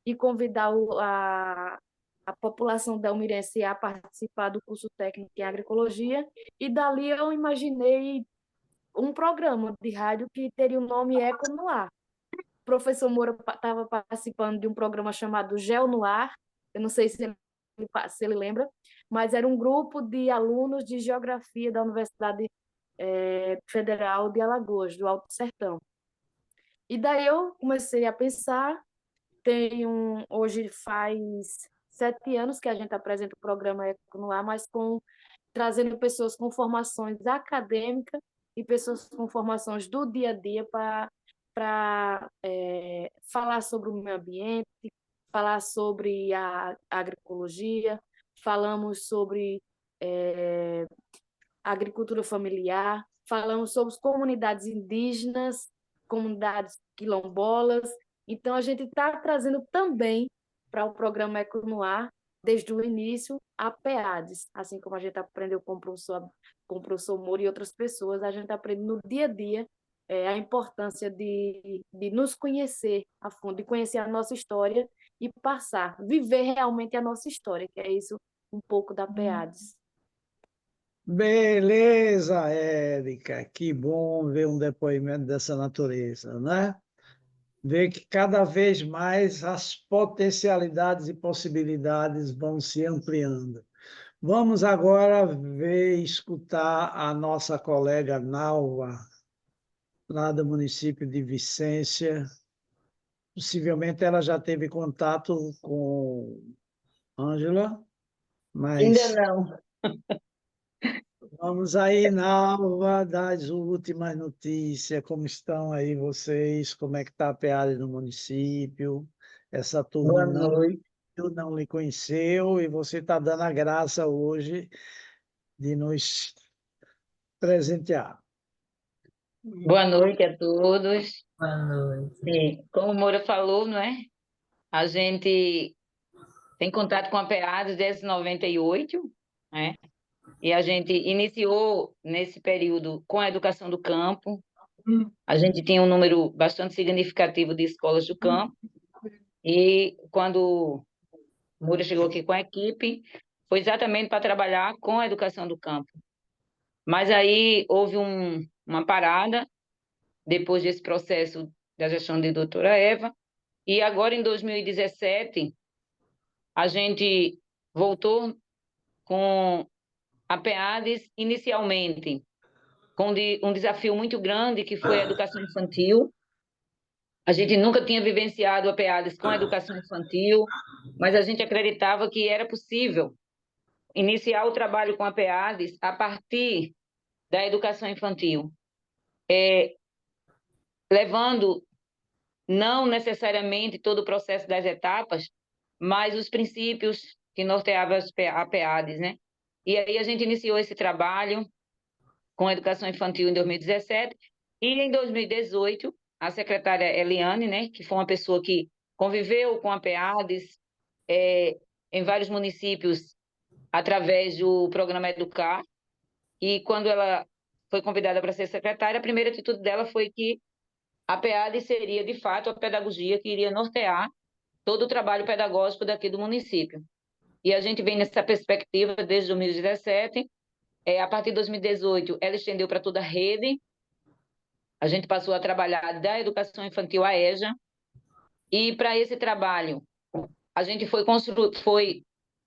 e convidar a população delmirense a participar do curso técnico em agroecologia, e dali eu imaginei um programa de rádio que teria o nome Eco no Ar. O professor Moura estava participando de um programa chamado Geo no Ar, eu não sei se ele lembra, mas era um grupo de alunos de geografia da Universidade Federal de Alagoas, do Alto Sertão. E daí eu comecei a pensar, hoje faz 7 anos que a gente apresenta o programa Eco no Ar, mas trazendo pessoas com formações acadêmicas e pessoas com formações do dia a dia para falar sobre o meio ambiente, falar sobre a agroecologia, falamos sobre agricultura familiar, falamos sobre as comunidades indígenas, comunidades quilombolas. Então, a gente está trazendo também para o programa Eco no Ar, desde o início, a PEADS, assim como a gente aprendeu com o professor Moura e outras pessoas, a gente aprende no dia a dia a importância de nos conhecer a fundo, de conhecer a nossa história e viver realmente a nossa história, que é isso um pouco da PEADS. Beleza, Érica, que bom ver um depoimento dessa natureza, né? Ver que cada vez mais as potencialidades e possibilidades vão se ampliando. Vamos agora escutar a nossa colega Nalva, lá do município de Vicência. Possivelmente ela já teve contato com Ângela, Ainda mas não. vamos aí, Nalva, das últimas notícias, como estão aí vocês, como é que está a PEAD no município, essa turma Boa noite. não lhe conheceu e você está dando a graça hoje de nos presentear. Boa noite a todos. Boa noite. Sim, como o Moura falou, não é? A gente tem contato com a PEADS desde 98, né? E a gente iniciou nesse período com a educação do campo. A gente tinha um número bastante significativo de escolas do campo. E quando o Moura chegou aqui com a equipe, foi exatamente para trabalhar com a educação do campo. Mas aí houve uma parada depois desse processo da gestão de doutora Eva, e agora em 2017 a gente voltou com a PEADS inicialmente com um desafio muito grande, que foi a educação infantil. A gente nunca tinha vivenciado a PEADS com a educação infantil, mas a gente acreditava que era possível iniciar o trabalho com a PEADS a partir da educação infantil, levando não necessariamente todo o processo das etapas, mas os princípios que norteavam a PEADS, né? E aí a gente iniciou esse trabalho com a educação infantil em 2017, e em 2018, a secretária Eliane, né, que foi uma pessoa que conviveu com a PEADS em vários municípios através do programa Educar, e quando ela foi convidada para ser secretária, a primeira atitude dela foi que a PEADS seria, de fato, a pedagogia que iria nortear todo o trabalho pedagógico daqui do município. E a gente vem nessa perspectiva desde 2017. A partir de 2018, ela estendeu para toda a rede. A gente passou a trabalhar da educação infantil à EJA. E para esse trabalho, a gente foi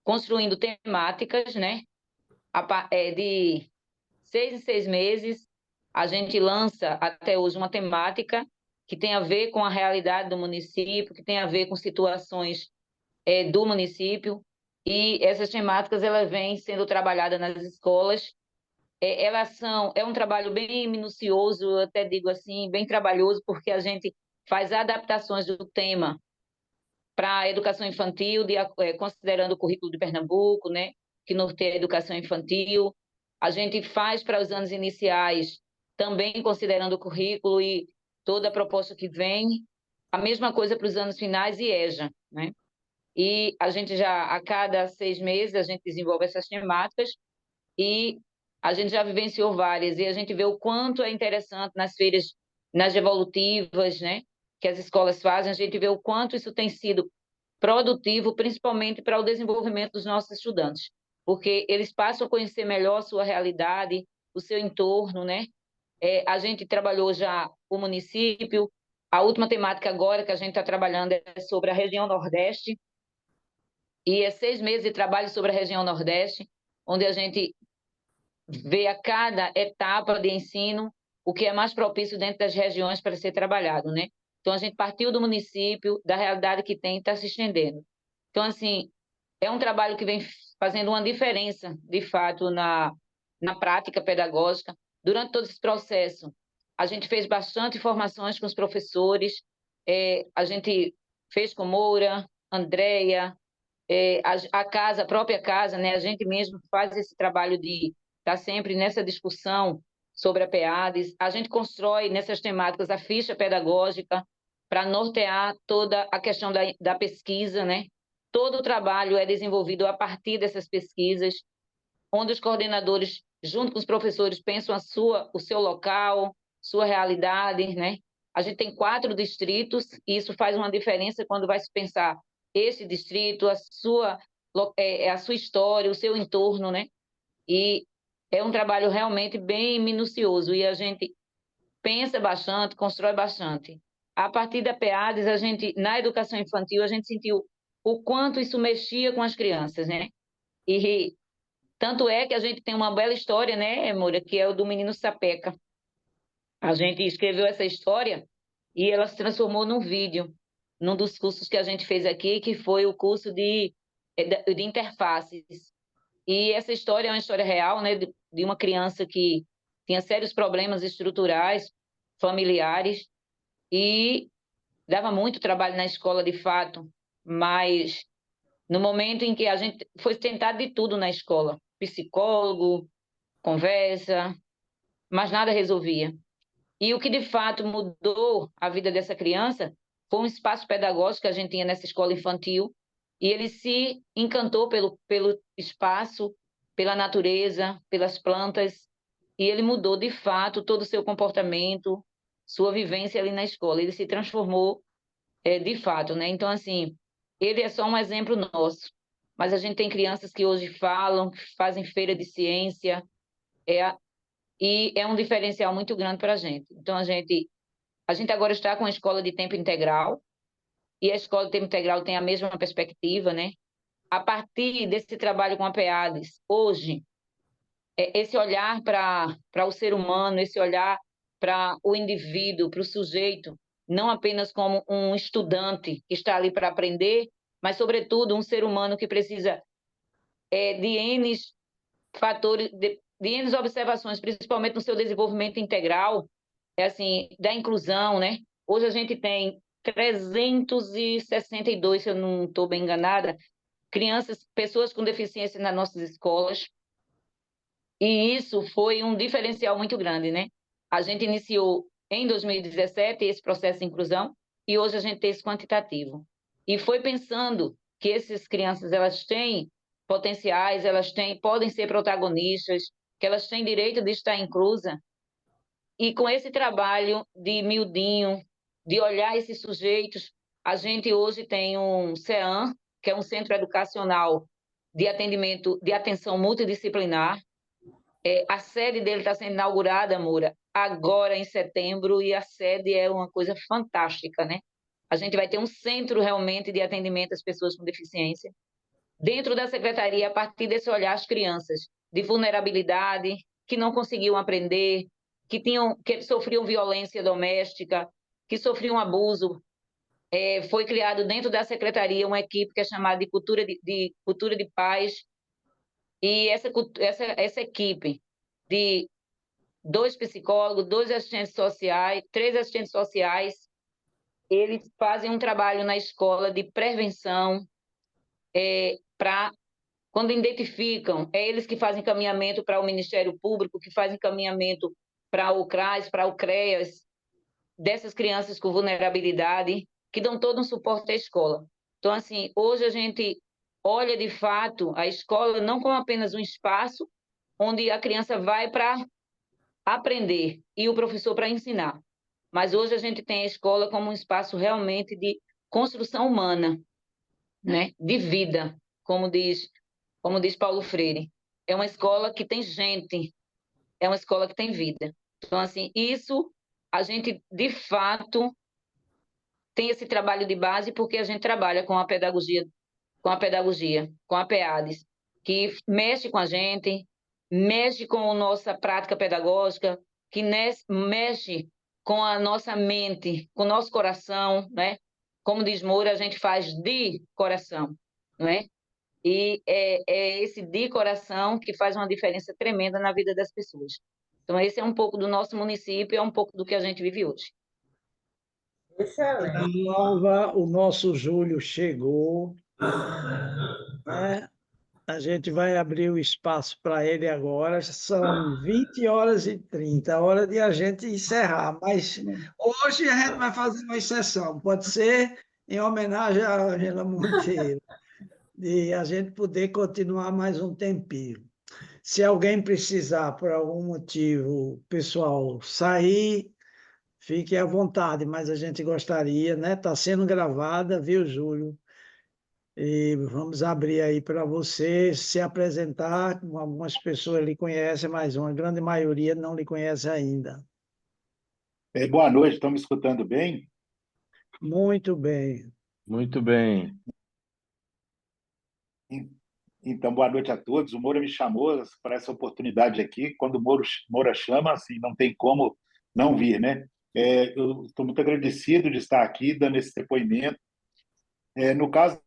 construindo temáticas, né? De 6 em 6 meses, a gente lança até hoje uma temática que tem a ver com a realidade do município, que tem a ver com situações do município, e essas temáticas elas vêm sendo trabalhadas nas escolas. É um trabalho bem minucioso, eu até digo assim, bem trabalhoso, porque a gente faz adaptações do tema para a educação infantil, considerando o currículo de Pernambuco, né, que norteia a educação infantil. A gente faz para os anos iniciais, também considerando o currículo e toda a proposta que vem. A mesma coisa para os anos finais e EJA, né? e a gente já, a cada 6 meses, a gente desenvolve essas temáticas e a gente já vivenciou várias, e a gente vê o quanto é interessante nas feiras, nas evolutivas, né, que as escolas fazem, a gente vê o quanto isso tem sido produtivo, principalmente para o desenvolvimento dos nossos estudantes, porque eles passam a conhecer melhor a sua realidade, o seu entorno, né? A gente trabalhou já o município, a última temática agora que a gente está trabalhando é sobre a região Nordeste, e é 6 meses de trabalho sobre a região Nordeste, onde a gente vê a cada etapa de ensino o que é mais propício dentro das regiões para ser trabalhado, né? Então, a gente partiu do município, da realidade que tem, e está se estendendo. Então, assim, é um trabalho que vem fazendo uma diferença, de fato, na prática pedagógica. Durante todo esse processo, a gente fez bastante formações com os professores, a gente fez com Moura, Andréia, a casa, a própria casa, né? A gente mesmo faz esse trabalho de estar sempre nessa discussão sobre a PEADES. A gente constrói nessas temáticas a ficha pedagógica para nortear toda a questão da pesquisa, né? Todo o trabalho é desenvolvido a partir dessas pesquisas, onde os coordenadores, junto com os professores, pensam o seu local, sua realidade, né? A gente tem 4 distritos e isso faz uma diferença quando vai se pensar esse distrito, a sua história, o seu entorno, né? E é um trabalho realmente bem minucioso e a gente pensa bastante, constrói bastante. A partir da PEADES, a gente, na educação infantil, a gente sentiu o quanto isso mexia com as crianças, né? E tanto é que a gente tem uma bela história, né, Moura, que é o do menino Sapeca. A gente escreveu essa história e ela se transformou num vídeo, num dos cursos que a gente fez aqui, que foi o curso de interfaces. E essa história é uma história real, né, de uma criança que tinha sérios problemas estruturais, familiares, e dava muito trabalho na escola, de fato, mas no momento em que a gente foi tentar de tudo na escola, psicólogo, conversa, mas nada resolvia. E o que de fato mudou a vida dessa criança foi um espaço pedagógico que a gente tinha nessa escola infantil, e ele se encantou pelo espaço, pela natureza, pelas plantas, e ele mudou de fato todo o seu comportamento, sua vivência ali na escola. Ele se transformou de fato, né? Então, assim, ele é só um exemplo nosso, mas a gente tem crianças que hoje falam, que fazem feira de ciência, e é um diferencial muito grande para a gente. Então, a gente agora está com a escola de tempo integral, e a escola de tempo integral tem a mesma perspectiva, né? A partir desse trabalho com a PEADES, hoje, esse olhar para o ser humano, esse olhar para o indivíduo, para o sujeito, não apenas como um estudante que está ali para aprender, mas, sobretudo, um ser humano que precisa de N fatores, de N observações, principalmente no seu desenvolvimento integral, assim, da inclusão, né? Hoje a gente tem 362, se eu não estou bem enganada, crianças, pessoas com deficiência nas nossas escolas, e isso foi um diferencial muito grande, né? A gente iniciou em 2017 esse processo de inclusão e hoje a gente tem esse quantitativo. E foi pensando que essas crianças, elas têm potenciais, podem ser protagonistas, que elas têm direito de estar inclusa. E com esse trabalho de miudinho, de olhar esses sujeitos, a gente hoje tem um CEAM, que é um Centro Educacional de Atendimento, de Atenção Multidisciplinar. A sede dele está sendo inaugurada, Moura, agora em setembro, e a sede é uma coisa fantástica, né? A gente vai ter um centro realmente de atendimento às pessoas com deficiência. Dentro da secretaria, a partir desse olhar, as crianças de vulnerabilidade, que não conseguiam aprender, que sofriam violência doméstica, que sofriam abuso. Foi criado dentro da secretaria uma equipe que é chamada de Cultura de Paz, e essa equipe de 2 psicólogos, 2 assistentes sociais, 3 assistentes sociais, eles fazem um trabalho na escola de prevenção, para quando identificam, eles que fazem encaminhamento para o Ministério Público, que fazem encaminhamento para o CRAS, para o CREAS, dessas crianças com vulnerabilidade, que dão todo um suporte à escola. Então, assim, hoje a gente olha de fato a escola não como apenas um espaço onde a criança vai para aprender e o professor para ensinar. Mas hoje a gente tem a escola como um espaço realmente de construção humana, né? De vida, como diz Paulo Freire. É uma escola que tem gente, é uma escola que tem vida. Então, assim, isso a gente, de fato, tem esse trabalho de base porque a gente trabalha com a PEADES, que mexe com a gente, mexe com a nossa prática pedagógica, que mexe com a nossa mente, com o nosso coração, né? Como diz Moura, a gente faz de coração, não é? E é esse de coração que faz uma diferença tremenda na vida das pessoas. Então, esse é um pouco do nosso município, é um pouco do que a gente vive hoje. Excelente. Nova, o nosso Júlio chegou, né? A gente vai abrir o espaço para ele agora. São 20h30, hora de a gente encerrar. Mas hoje a gente vai fazer uma exceção. Pode ser em homenagem à Angela Monteiro, de a gente poder continuar mais um tempinho. Se alguém precisar, por algum motivo pessoal, sair, fique à vontade, mas a gente gostaria, né? Está sendo gravada, viu, Júlio? E vamos abrir aí para você se apresentar. Algumas pessoas lhe conhecem, mas uma grande maioria não lhe conhece ainda. Boa noite, estão me escutando bem? Muito bem. Muito bem. Então, boa noite a todos. O Moura me chamou para essa oportunidade aqui. Quando o Moura chama, assim, não tem como não vir, né? Eu estou muito agradecido de estar aqui dando esse depoimento. No caso,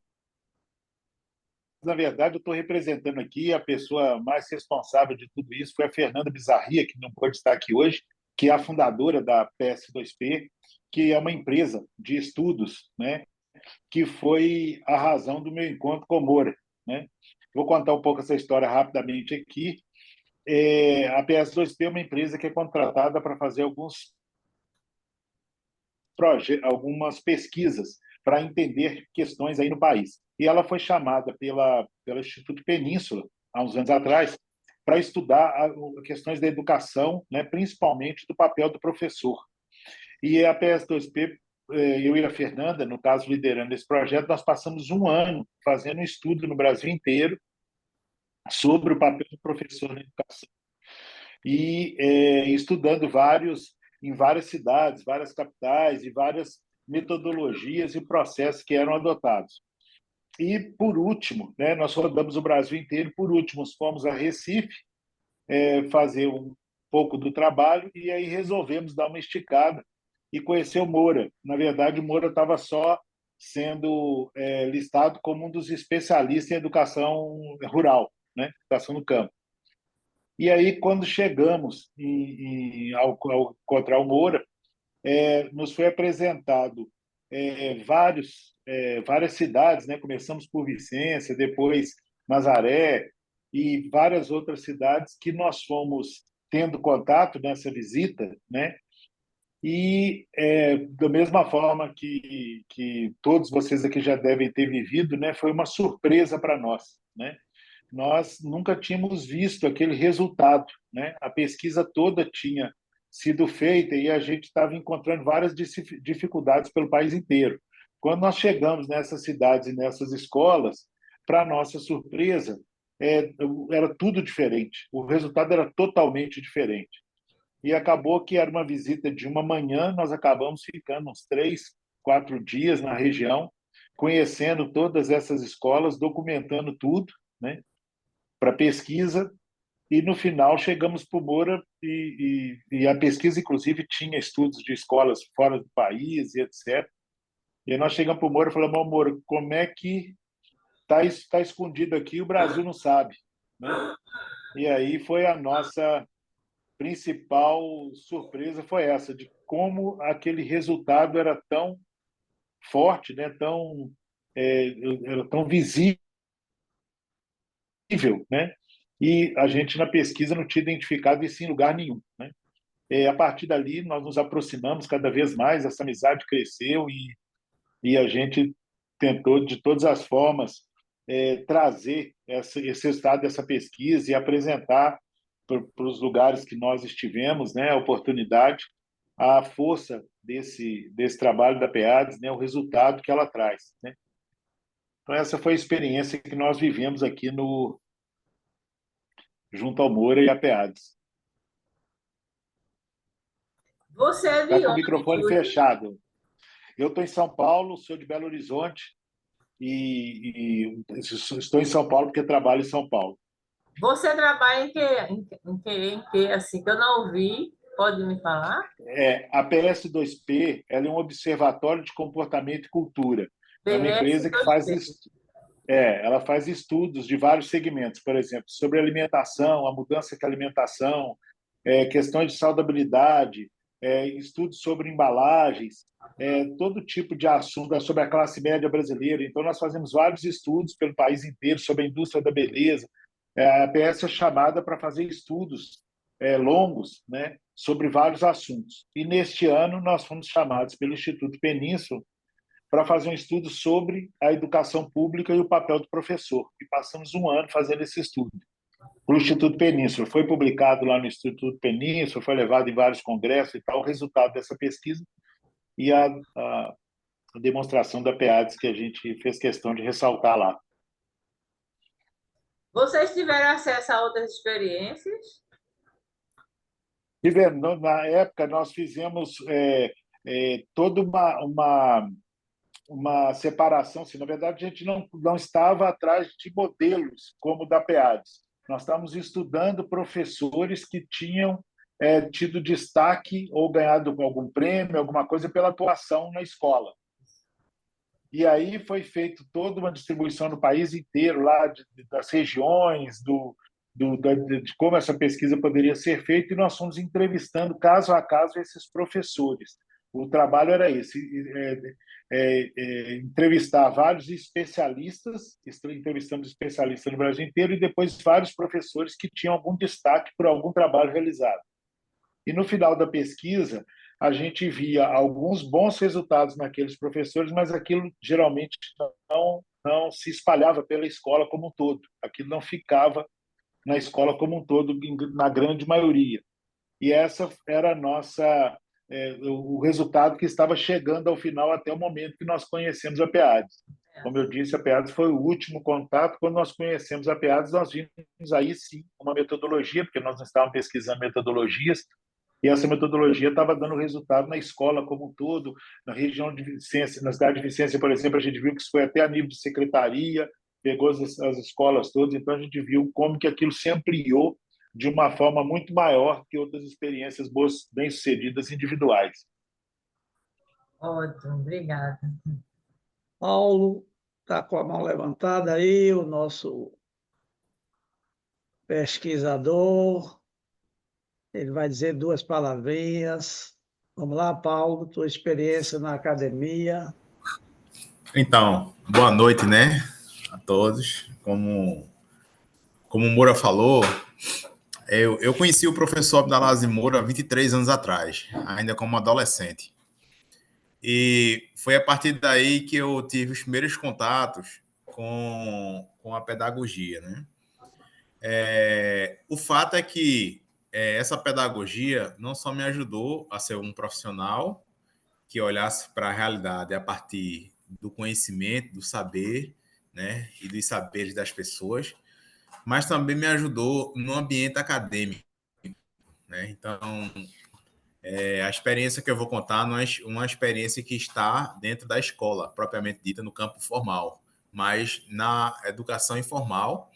na verdade, eu estou representando aqui a pessoa mais responsável de tudo isso, foi a Fernanda Bizarria, que não pode estar aqui hoje, que é a fundadora da PS2P, que é uma empresa de estudos, né? Que foi a razão do meu encontro com o Moura, né? Vou contar um pouco essa história rapidamente aqui. A PS2P é uma empresa que é contratada para fazer algumas pesquisas para entender questões aí no país. E ela foi chamada pelo Instituto Península, há uns anos atrás, para estudar questões da educação, né, principalmente do papel do professor. E a PS2P, eu e a Fernanda, no caso, liderando esse projeto, nós passamos um ano fazendo um estudo no Brasil inteiro sobre o papel do professor na educação. E estudando em várias cidades, várias capitais e várias metodologias e processos que eram adotados. E, por último, né, nós rodamos o Brasil inteiro, por último, fomos a Recife fazer um pouco do trabalho e aí resolvemos dar uma esticada e conhecer o Moura. Na verdade, o Moura estava só sendo listado como um dos especialistas em educação rural, né? Educação no campo. E aí, quando chegamos ao encontrar o Moura, nos foi apresentado várias cidades, né? Começamos por Vicência, depois Nazaré e várias outras cidades que nós fomos tendo contato nessa visita, né? E da mesma forma que todos vocês aqui já devem ter vivido, né? Foi uma surpresa para nós, né? Nós nunca tínhamos visto aquele resultado, né? A pesquisa toda tinha sido feita e a gente estava encontrando várias dificuldades pelo país inteiro. Quando nós chegamos nessas cidades e nessas escolas, para nossa surpresa, era tudo diferente. O resultado era totalmente diferente. E acabou que era uma visita de uma manhã, nós acabamos ficando uns 3, 4 dias na região, conhecendo todas essas escolas, documentando tudo, né? Para pesquisa, e no final chegamos para o Moura e a pesquisa, inclusive, tinha estudos de escolas fora do país e etc. E aí nós chegamos para o Moura e falamos: Moura, como é que está escondido aqui, o Brasil não sabe, né? E aí foi a nossa principal surpresa, foi essa, de como aquele resultado era tão forte, né? Era tão visível, né? E a gente, na pesquisa, não tinha identificado isso em lugar nenhum, né? A partir dali, nós nos aproximamos cada vez mais, essa amizade cresceu e a gente tentou, de todas as formas, trazer esse resultado dessa pesquisa e apresentar para os lugares que nós estivemos, né, a oportunidade, a força desse trabalho da PEADS, né, o resultado que ela traz, né? Então, essa foi a experiência que nós vivemos aqui junto ao Moura e a PEADS. Você é Está de com o onde, microfone Júlio? fechado. Eu estou em São Paulo, sou de Belo Horizonte e estou em São Paulo porque trabalho em São Paulo. Você trabalha em que, assim, que eu não ouvi? Pode me falar? A PS2P, ela é um observatório de comportamento e cultura. É uma empresa que ela faz estudos de vários segmentos, por exemplo, sobre alimentação, a mudança que a alimentação, questões de saudabilidade, estudos sobre embalagens, todo tipo de assunto sobre a classe média brasileira. Então, nós fazemos vários estudos pelo país inteiro sobre a indústria da beleza. A APS é chamada para fazer estudos longos, né, sobre vários assuntos. E, neste ano, nós fomos chamados pelo Instituto Península para fazer um estudo sobre a educação pública e o papel do professor. E passamos um ano fazendo esse estudo para o Instituto Península. Foi publicado lá no Instituto Península, foi levado em vários congressos e tal, o resultado dessa pesquisa e a demonstração da PEADS que a gente fez questão de ressaltar lá. Vocês tiveram acesso a outras experiências? Na época, nós fizemos toda uma separação. Assim, na verdade, a gente não estava atrás de modelos como o da PEADS. Nós estávamos estudando professores que tinham tido destaque ou ganhado algum prêmio, alguma coisa, pela atuação na escola. E aí foi feito toda uma distribuição no país inteiro, lá das regiões, de como essa pesquisa poderia ser feita, e nós fomos entrevistando caso a caso esses professores. O trabalho era esse, entrevistar vários especialistas, entrevistamos especialistas no Brasil inteiro, e depois vários professores que tinham algum destaque por algum trabalho realizado. E no final da pesquisa, a gente via alguns bons resultados naqueles professores, mas aquilo geralmente não se espalhava pela escola como um todo. Aquilo não ficava na escola como um todo, na grande maioria. E essa era o resultado que estava chegando ao final até o momento que nós conhecemos a PEADS. Como eu disse, a PEADS foi o último contato. Quando nós conhecemos a PEADS, nós vimos aí sim uma metodologia, porque nós não estávamos pesquisando metodologias, e essa metodologia estava dando resultado na escola como um todo, na região de Vicência, na cidade de Vicência, por exemplo, a gente viu que isso foi até a nível de secretaria, pegou as escolas todas, então a gente viu como que aquilo se ampliou de uma forma muito maior que outras experiências boas, bem-sucedidas individuais. Ótimo, obrigada. Paulo está com a mão levantada aí, o nosso pesquisador. Ele vai dizer duas palavrinhas. Vamos lá, Paulo, tua experiência na academia. Então, boa noite, né, a todos. Como o Moura falou, eu conheci o professor Abdalazzi Moura há 23 anos atrás, ainda como adolescente. E foi a partir daí que eu tive os primeiros contatos com a pedagogia, né? O fato é que essa pedagogia não só me ajudou a ser um profissional que olhasse para a realidade a partir do conhecimento, do saber, né, e dos saberes das pessoas, mas também me ajudou no ambiente acadêmico, né? Então, a experiência que eu vou contar não é uma experiência que está dentro da escola, propriamente dita, no campo formal, mas na educação informal,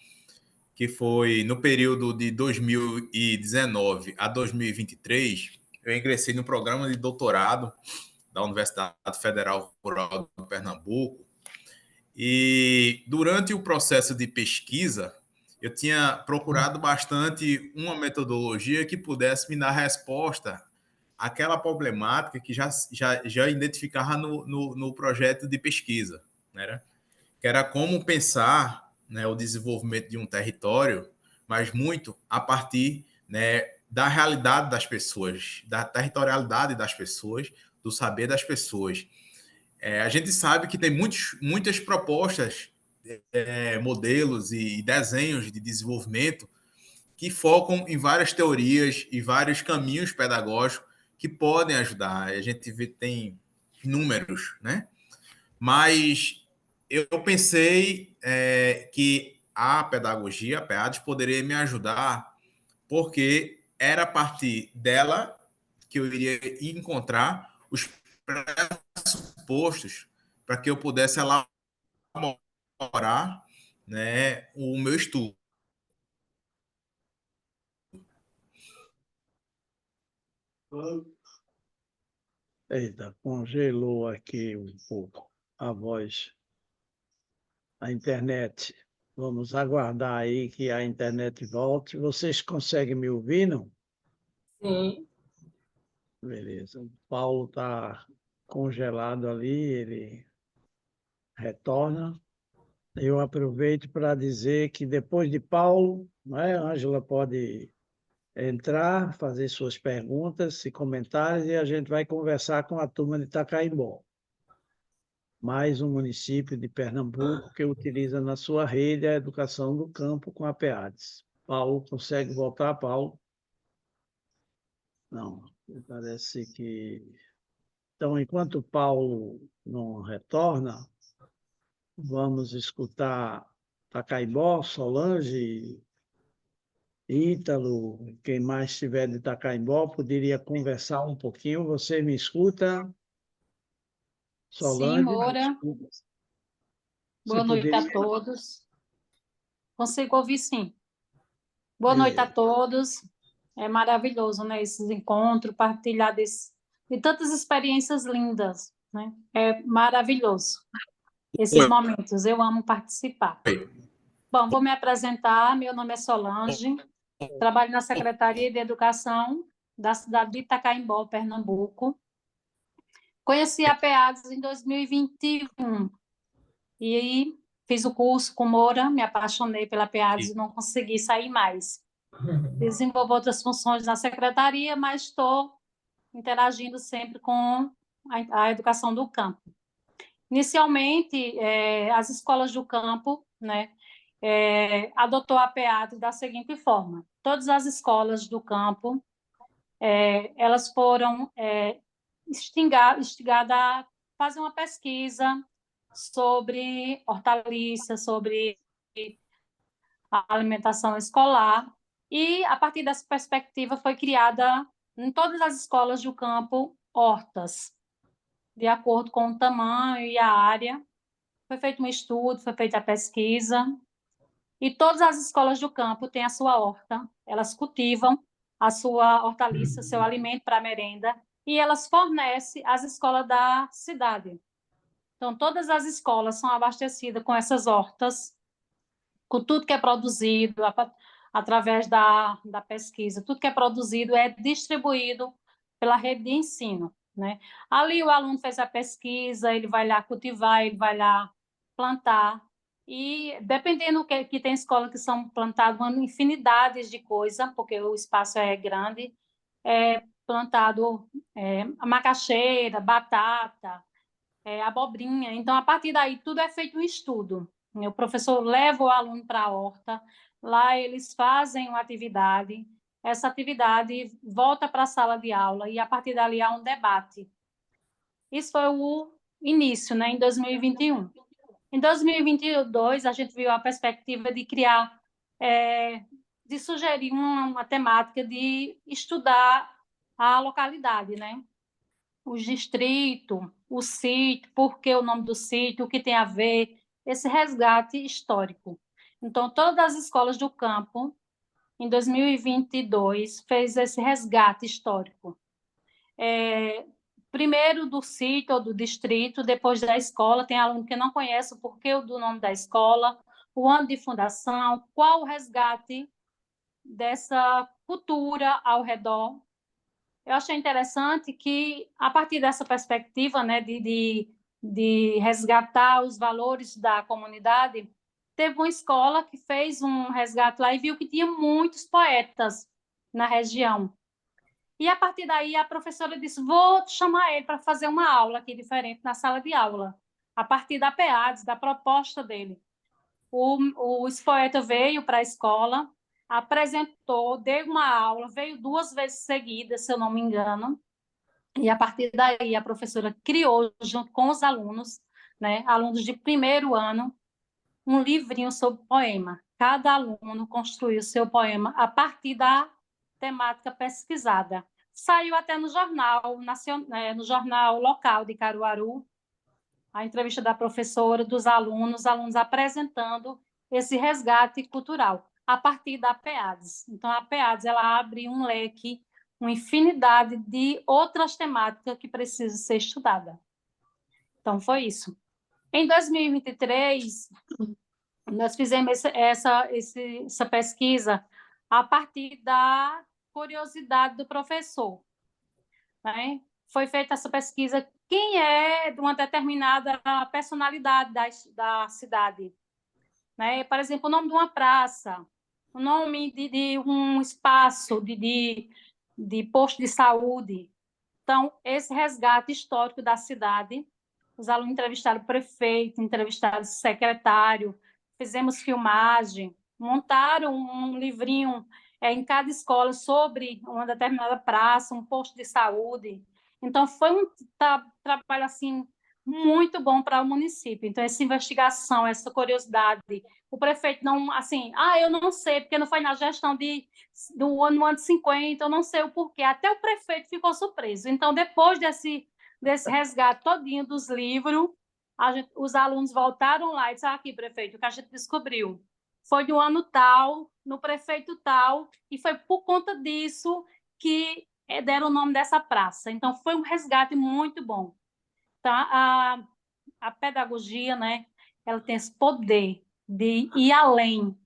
que foi no período de 2019 a 2023, eu ingressei no programa de doutorado da Universidade Federal Rural de Pernambuco, e durante o processo de pesquisa, eu tinha procurado bastante uma metodologia que pudesse me dar resposta àquela problemática que já identificava no projeto de pesquisa, né? Que era como pensar, né, o desenvolvimento de um território, mas muito a partir, né, da realidade das pessoas, da territorialidade das pessoas, do saber das pessoas. A gente sabe que tem muitas propostas, modelos e desenhos de desenvolvimento que focam em várias teorias e vários caminhos pedagógicos que podem ajudar. A gente tem números, né? Mas eu pensei que a pedagogia, a PEADES, poderia me ajudar, porque era a partir dela que eu iria encontrar os pressupostos para que eu pudesse elaborar, né, o meu estudo. Eita, congelou aqui um pouco a voz, a internet. Vamos aguardar aí que a internet volte. Vocês conseguem me ouvir, não? Sim. Beleza. O Paulo está congelado ali, ele retorna. Eu aproveito para dizer que depois de Paulo, né, a Ângela pode entrar, fazer suas perguntas e comentários e a gente vai conversar com a turma de Itacaimbó, mais um município de Pernambuco que utiliza na sua rede a educação do campo com a PEADES. Paulo, consegue voltar, Paulo? Não, parece que... Então, enquanto o Paulo não retorna, vamos escutar Itacaimbó, Solange, Ítalo, quem mais estiver de Itacaimbó, poderia conversar um pouquinho. Você me escuta? Sim, Solange, me Moura. escuta? Você Boa noite a poderia... todos. Consigo ouvir, sim. Boa noite a Beleza. todos. É maravilhoso, né, esses encontros, partilhar de tantas experiências lindas, né? É maravilhoso esses Oi. momentos. Eu amo participar. Bom, vou me apresentar. Meu nome é Solange. Trabalho na Secretaria de Educação da cidade de Itacaimbó, Pernambuco. Conheci a PEADES em 2021. E aí fiz o curso com Moura, me apaixonei pela PEADES e não consegui sair mais. Desenvolvo outras funções na secretaria, mas estou interagindo sempre com a educação do campo. Inicialmente, as escolas do campo, né, adotou a PEADES da seguinte forma: todas as escolas do campo, elas foram instigadas a fazer uma pesquisa sobre hortaliças, sobre a alimentação escolar, e a partir dessa perspectiva foi criada em todas as escolas do campo hortas, de acordo com o tamanho e a área. Foi feito um estudo, foi feita a pesquisa, e todas as escolas do campo têm a sua horta, elas cultivam a sua hortaliça, seu alimento para merenda, e elas fornecem às escolas da cidade. Então, todas as escolas são abastecidas com essas hortas, com tudo que é produzido através da pesquisa. Tudo que é produzido é distribuído pela rede de ensino, né? Ali o aluno fez a pesquisa, ele vai lá cultivar, ele vai lá plantar, e dependendo que tem escola que são plantadas uma infinidade de coisas, porque o espaço é grande, é plantado macaxeira, batata, abobrinha. Então, a partir daí, tudo é feito um estudo. O professor leva o aluno para a horta, lá eles fazem uma atividade, essa atividade volta para a sala de aula e, a partir dali, há um debate. Isso foi o início, né, em 2021. Em 2022, a gente viu a perspectiva de criar, de sugerir uma temática de estudar a localidade, né? Os distritos, o sítio, por que o nome do sítio, o que tem a ver, esse resgate histórico. Então, todas as escolas do campo, em 2022, fez esse resgate histórico. Primeiro do sítio ou do distrito, depois da escola, tem aluno que não conhece o porquê do nome da escola, o ano de fundação, qual o resgate dessa cultura ao redor. Eu achei interessante que, a partir dessa perspectiva, né, de resgatar os valores da comunidade, teve uma escola que fez um resgate lá e viu que tinha muitos poetas na região. E a partir daí a professora disse, vou chamar ele para fazer uma aula aqui diferente na sala de aula, a partir da PEADS, da proposta dele. O Spoeta veio para a escola, apresentou, deu uma aula, veio 2 vezes seguidas, se eu não me engano, e a partir daí a professora criou, junto com os alunos, né, alunos de primeiro ano, um livrinho sobre poema. Cada aluno construiu seu poema a partir da temática pesquisada. Saiu até no jornal, no jornal local de Caruaru, a entrevista da professora, dos alunos apresentando esse resgate cultural a partir da PEADS. Então, a PEADS ela abre um leque, uma infinidade de outras temáticas que precisam ser estudadas. Então, foi isso. Em 2023, nós fizemos essa pesquisa a partir da curiosidade do professor, né? Foi feita essa pesquisa, quem é de uma determinada personalidade da cidade, né? Por exemplo, o nome de uma praça, o nome de um espaço de posto de saúde. Então, esse resgate histórico da cidade, os alunos entrevistaram o prefeito, entrevistaram o secretário, fizemos filmagem, montaram um livrinho em cada escola sobre uma determinada praça, um posto de saúde. Então, foi um trabalho assim muito bom para o município. Então, essa investigação, essa curiosidade, o prefeito não, assim, eu não sei, porque não foi na gestão no ano de 50, eu não sei o porquê. Até o prefeito ficou surpreso. Então, depois desse resgate todinho dos livros, os alunos voltaram lá e disseram, aqui, prefeito, o que a gente descobriu foi do ano tal, no prefeito tal, e foi por conta disso que deram o nome dessa praça. Então, foi um resgate muito bom. Tá? A pedagogia, né, ela tem esse poder de ir além,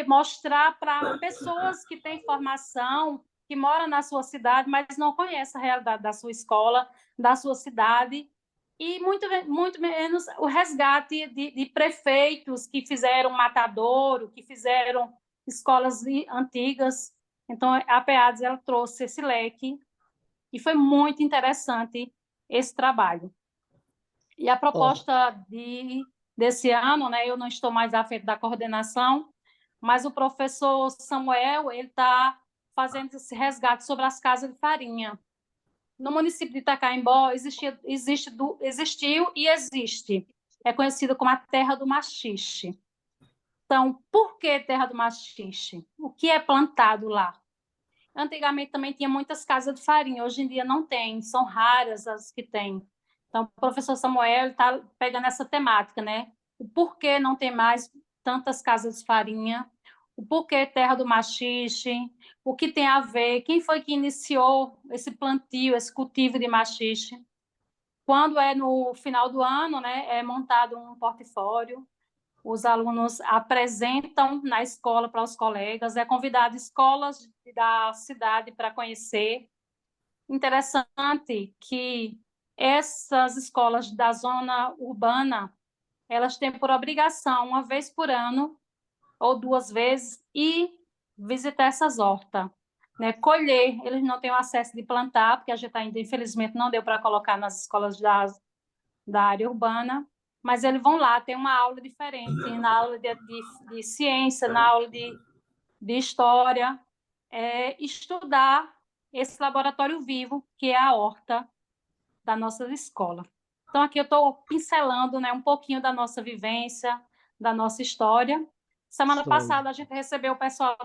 mostrar para pessoas que têm formação, que moram na sua cidade, mas não conhecem a realidade da sua escola, da sua cidade, e muito menos o resgate de prefeitos que fizeram matadouro, que fizeram escolas antigas. Então, a PEADS ela trouxe esse leque e foi muito interessante esse trabalho. E a proposta desse ano, né, eu não estou mais à frente da coordenação, mas o professor Samuel ele está fazendo esse resgate sobre as casas de farinha. No município de Itacaimbó existiu e existe. É conhecido como a terra do machixe. Então, por que terra do machixe? O que é plantado lá? Antigamente também tinha muitas casas de farinha, hoje em dia não tem, são raras as que tem. Então, o professor Samuel está pegando essa temática, né? O porquê não tem mais tantas casas de farinha, o porquê terra do machixe, o que tem a ver, quem foi que iniciou esse plantio, esse cultivo de machixe. Quando é no final do ano, né, é montado um portfólio, os alunos apresentam na escola para os colegas, é convidado escolas da cidade para conhecer. Interessante que essas escolas da zona urbana, elas têm por obrigação, uma vez por ano, ou 2 vezes, ir visitar essas hortas, né? Colher, eles não têm o acesso de plantar, porque a gente ainda, infelizmente, não deu para colocar nas escolas da área urbana, mas eles vão lá, tem uma aula diferente, na aula de ciência, na aula de história, estudar esse laboratório vivo, que é a horta da nossa escola. Então, aqui eu estou pincelando, né, um pouquinho da nossa vivência, da nossa história. Semana passada, a gente recebeu o pessoal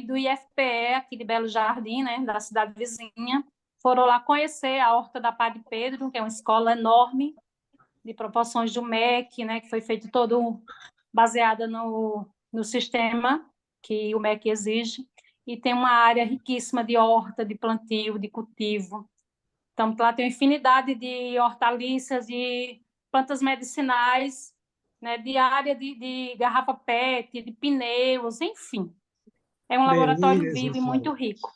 do IFPE, aqui de Belo Jardim, né, da cidade vizinha, foram lá conhecer a Horta da Padre Pedro, que é uma escola enorme, de proporções do MEC, né, que foi feito todo baseada no sistema que o MEC exige, e tem uma área riquíssima de horta, de plantio, de cultivo. Então, lá tem uma infinidade de hortaliças e plantas medicinais, né, de área de garrafa PET, de pneus, enfim. É um laboratório vivo e muito rico.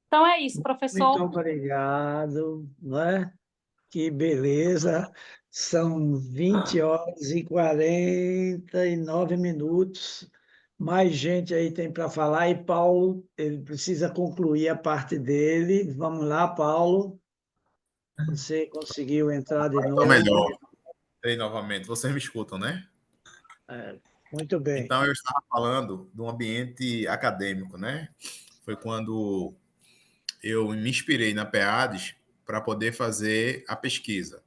Então, é isso, professor. Muito obrigado, né? Que beleza. São 20 horas e 49 minutos. Mais gente aí tem para falar e Paulo, ele precisa concluir a parte dele. Vamos lá, Paulo. Você conseguiu entrar de Estou novo. melhor. Ei, novamente. Vocês me escutam, né? Muito bem. Então, eu estava falando do ambiente acadêmico, né? Foi quando eu me inspirei na PEADES para poder fazer a pesquisa.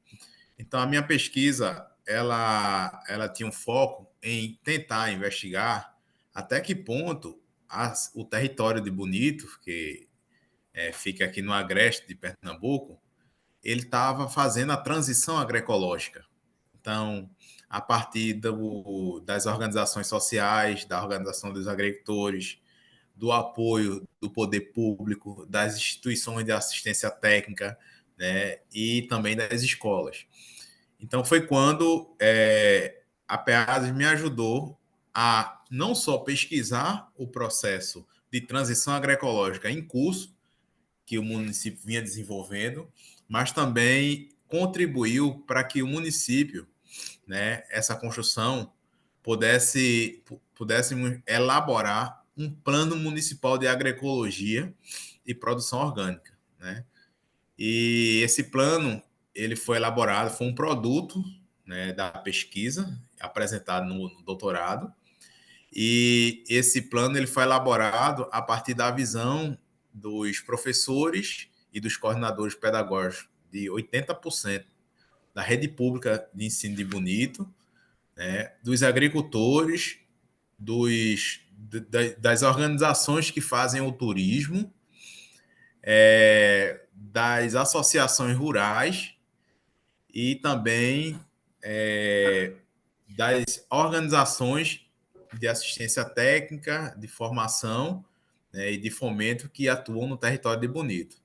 Então, a minha pesquisa, ela tinha um foco em tentar investigar até que ponto o território de Bonito, que fica aqui no agreste de Pernambuco, ele estava fazendo a transição agroecológica. Então, a partir das organizações sociais, da organização dos agricultores, do apoio do poder público, das instituições de assistência técnica, né, e também das escolas. Então, foi quando a PEADES me ajudou a não só pesquisar o processo de transição agroecológica em curso, que o município vinha desenvolvendo, mas também contribuiu para que o município, né, essa construção, pudesse elaborar um plano municipal de agroecologia e produção orgânica, né? E esse plano ele foi elaborado, foi um produto, né, da pesquisa apresentado no doutorado, e esse plano ele foi elaborado a partir da visão dos professores e dos coordenadores pedagógicos de 80% da rede pública de ensino de Bonito, né, dos agricultores, das organizações que fazem o turismo, das associações rurais e também das organizações de assistência técnica, de formação, né, e de fomento que atuam no território de Bonito.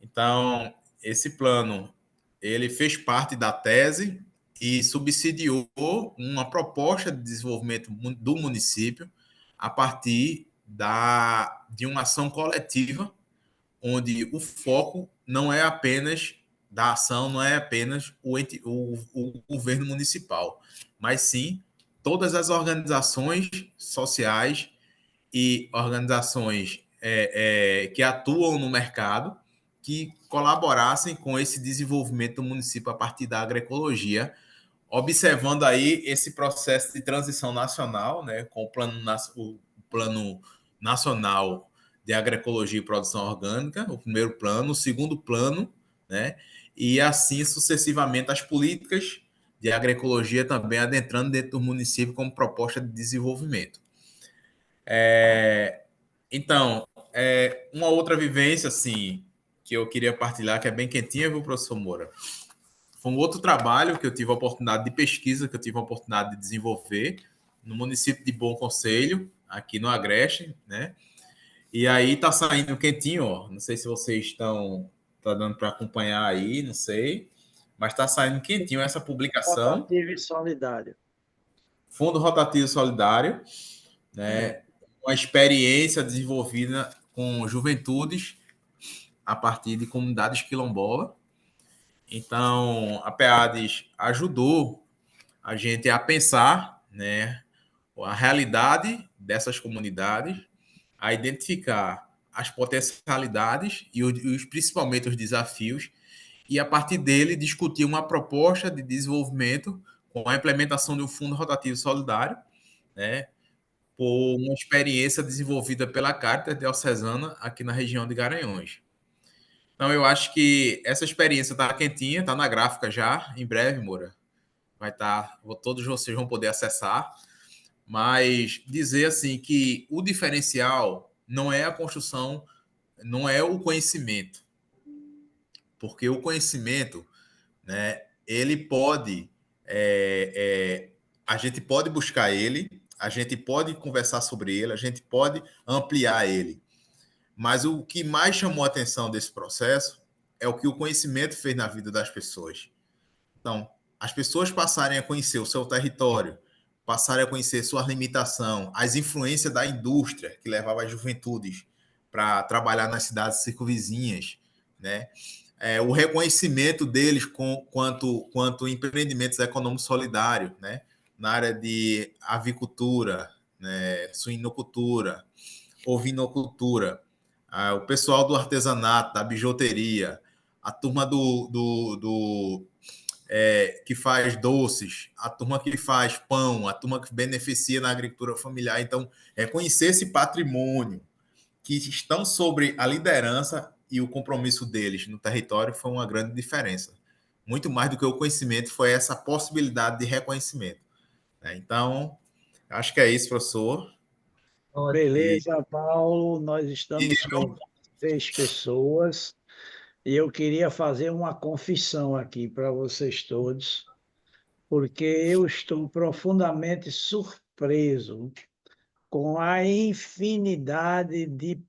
Então, esse plano ele fez parte da tese e subsidiou uma proposta de desenvolvimento do município a partir de uma ação coletiva, onde o foco não é apenas da ação, não é apenas o governo municipal, mas sim todas as organizações sociais e organizações que atuam no mercado que colaborassem com esse desenvolvimento do município a partir da agroecologia, observando aí esse processo de transição nacional, né, com o plano nacional de agroecologia e produção orgânica, o primeiro plano, o segundo plano, né, e assim sucessivamente as políticas de agroecologia também adentrando dentro do município como proposta de desenvolvimento. Então, uma outra vivência, assim, que eu queria partilhar, que é bem quentinha, viu, professor Moura? Foi um outro trabalho que eu tive a oportunidade de pesquisa, que eu tive a oportunidade de desenvolver no município de Bom Conselho, aqui no Agreste, né? E aí tá saindo quentinho, ó. Não sei se vocês tá dando para acompanhar aí, não sei, mas tá saindo quentinho essa publicação. Rotativo e solidário. Fundo Rotativo Solidário, né? Uma experiência desenvolvida com juventudes a partir de comunidades quilombolas. Então, a PEADES ajudou a gente a pensar, né, a realidade dessas comunidades, a identificar as potencialidades e principalmente os desafios, e a partir dele discutir uma proposta de desenvolvimento com a implementação de um fundo rotativo solidário, né, por uma experiência desenvolvida pela Caritas Diocesana aqui na região de Garanhuns. Então, eu acho que essa experiência está quentinha, está na gráfica já, em breve, Moura. Vai estar, todos vocês vão poder acessar. Mas dizer assim que o diferencial não é a construção, não é o conhecimento. Porque o conhecimento, né, ele pode, a gente pode buscar ele, a gente pode conversar sobre ele, a gente pode ampliar ele. Mas o que mais chamou a atenção desse processo é o que o conhecimento fez na vida das pessoas. Então, as pessoas passarem a conhecer o seu território, passarem a conhecer sua limitação, as influências da indústria que levava as juventudes para trabalhar nas cidades circunvizinhas, né? O reconhecimento deles quanto empreendimentos econômicos solidários, né? Na área de avicultura, né, suinocultura, ovinocultura, o pessoal do artesanato, da bijuteria, a turma que faz doces, a turma que faz pão, a turma que beneficia na agricultura familiar. Então, reconhecer esse patrimônio que estão sobre a liderança e o compromisso deles no território foi uma grande diferença. Muito mais do que o conhecimento, foi essa possibilidade de reconhecimento. Então, acho que é isso, professor. Beleza, Paulo. Nós estamos com 3 pessoas e eu queria fazer uma confissão aqui para vocês todos, porque eu estou profundamente surpreso com a infinidade de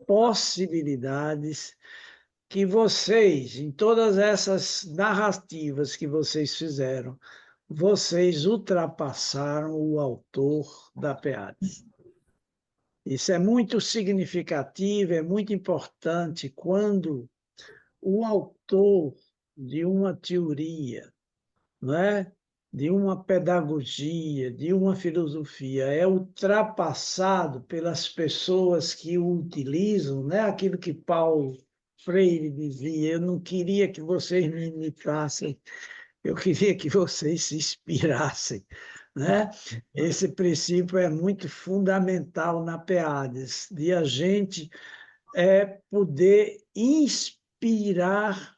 possibilidades que vocês, em todas essas narrativas que vocês fizeram, vocês ultrapassaram o autor da PEADS. Isso é muito significativo, é muito importante quando o autor de uma teoria, não é? De uma pedagogia, de uma filosofia, é ultrapassado pelas pessoas que o utilizam, né? Aquilo que Paulo Freire dizia: eu não queria que vocês me imitassem, eu queria que vocês se inspirassem, né? Esse princípio é muito fundamental na PEADES, de a gente poder inspirar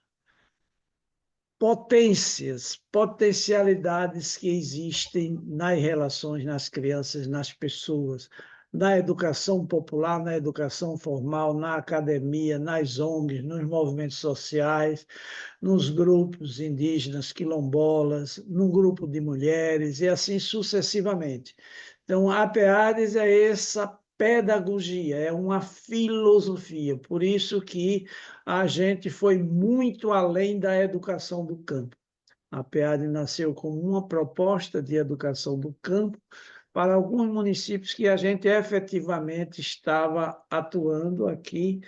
potencialidades que existem nas relações, nas crianças, nas pessoas, na educação popular, na educação formal, na academia, nas ONGs, nos movimentos sociais, nos grupos indígenas, quilombolas, num grupo de mulheres e assim sucessivamente. Então, a PEADES é essa pedagogia, é uma filosofia, por isso que a gente foi muito além da educação do campo. A PEADES nasceu como uma proposta de educação do campo para alguns municípios que a gente efetivamente estava atuando aqui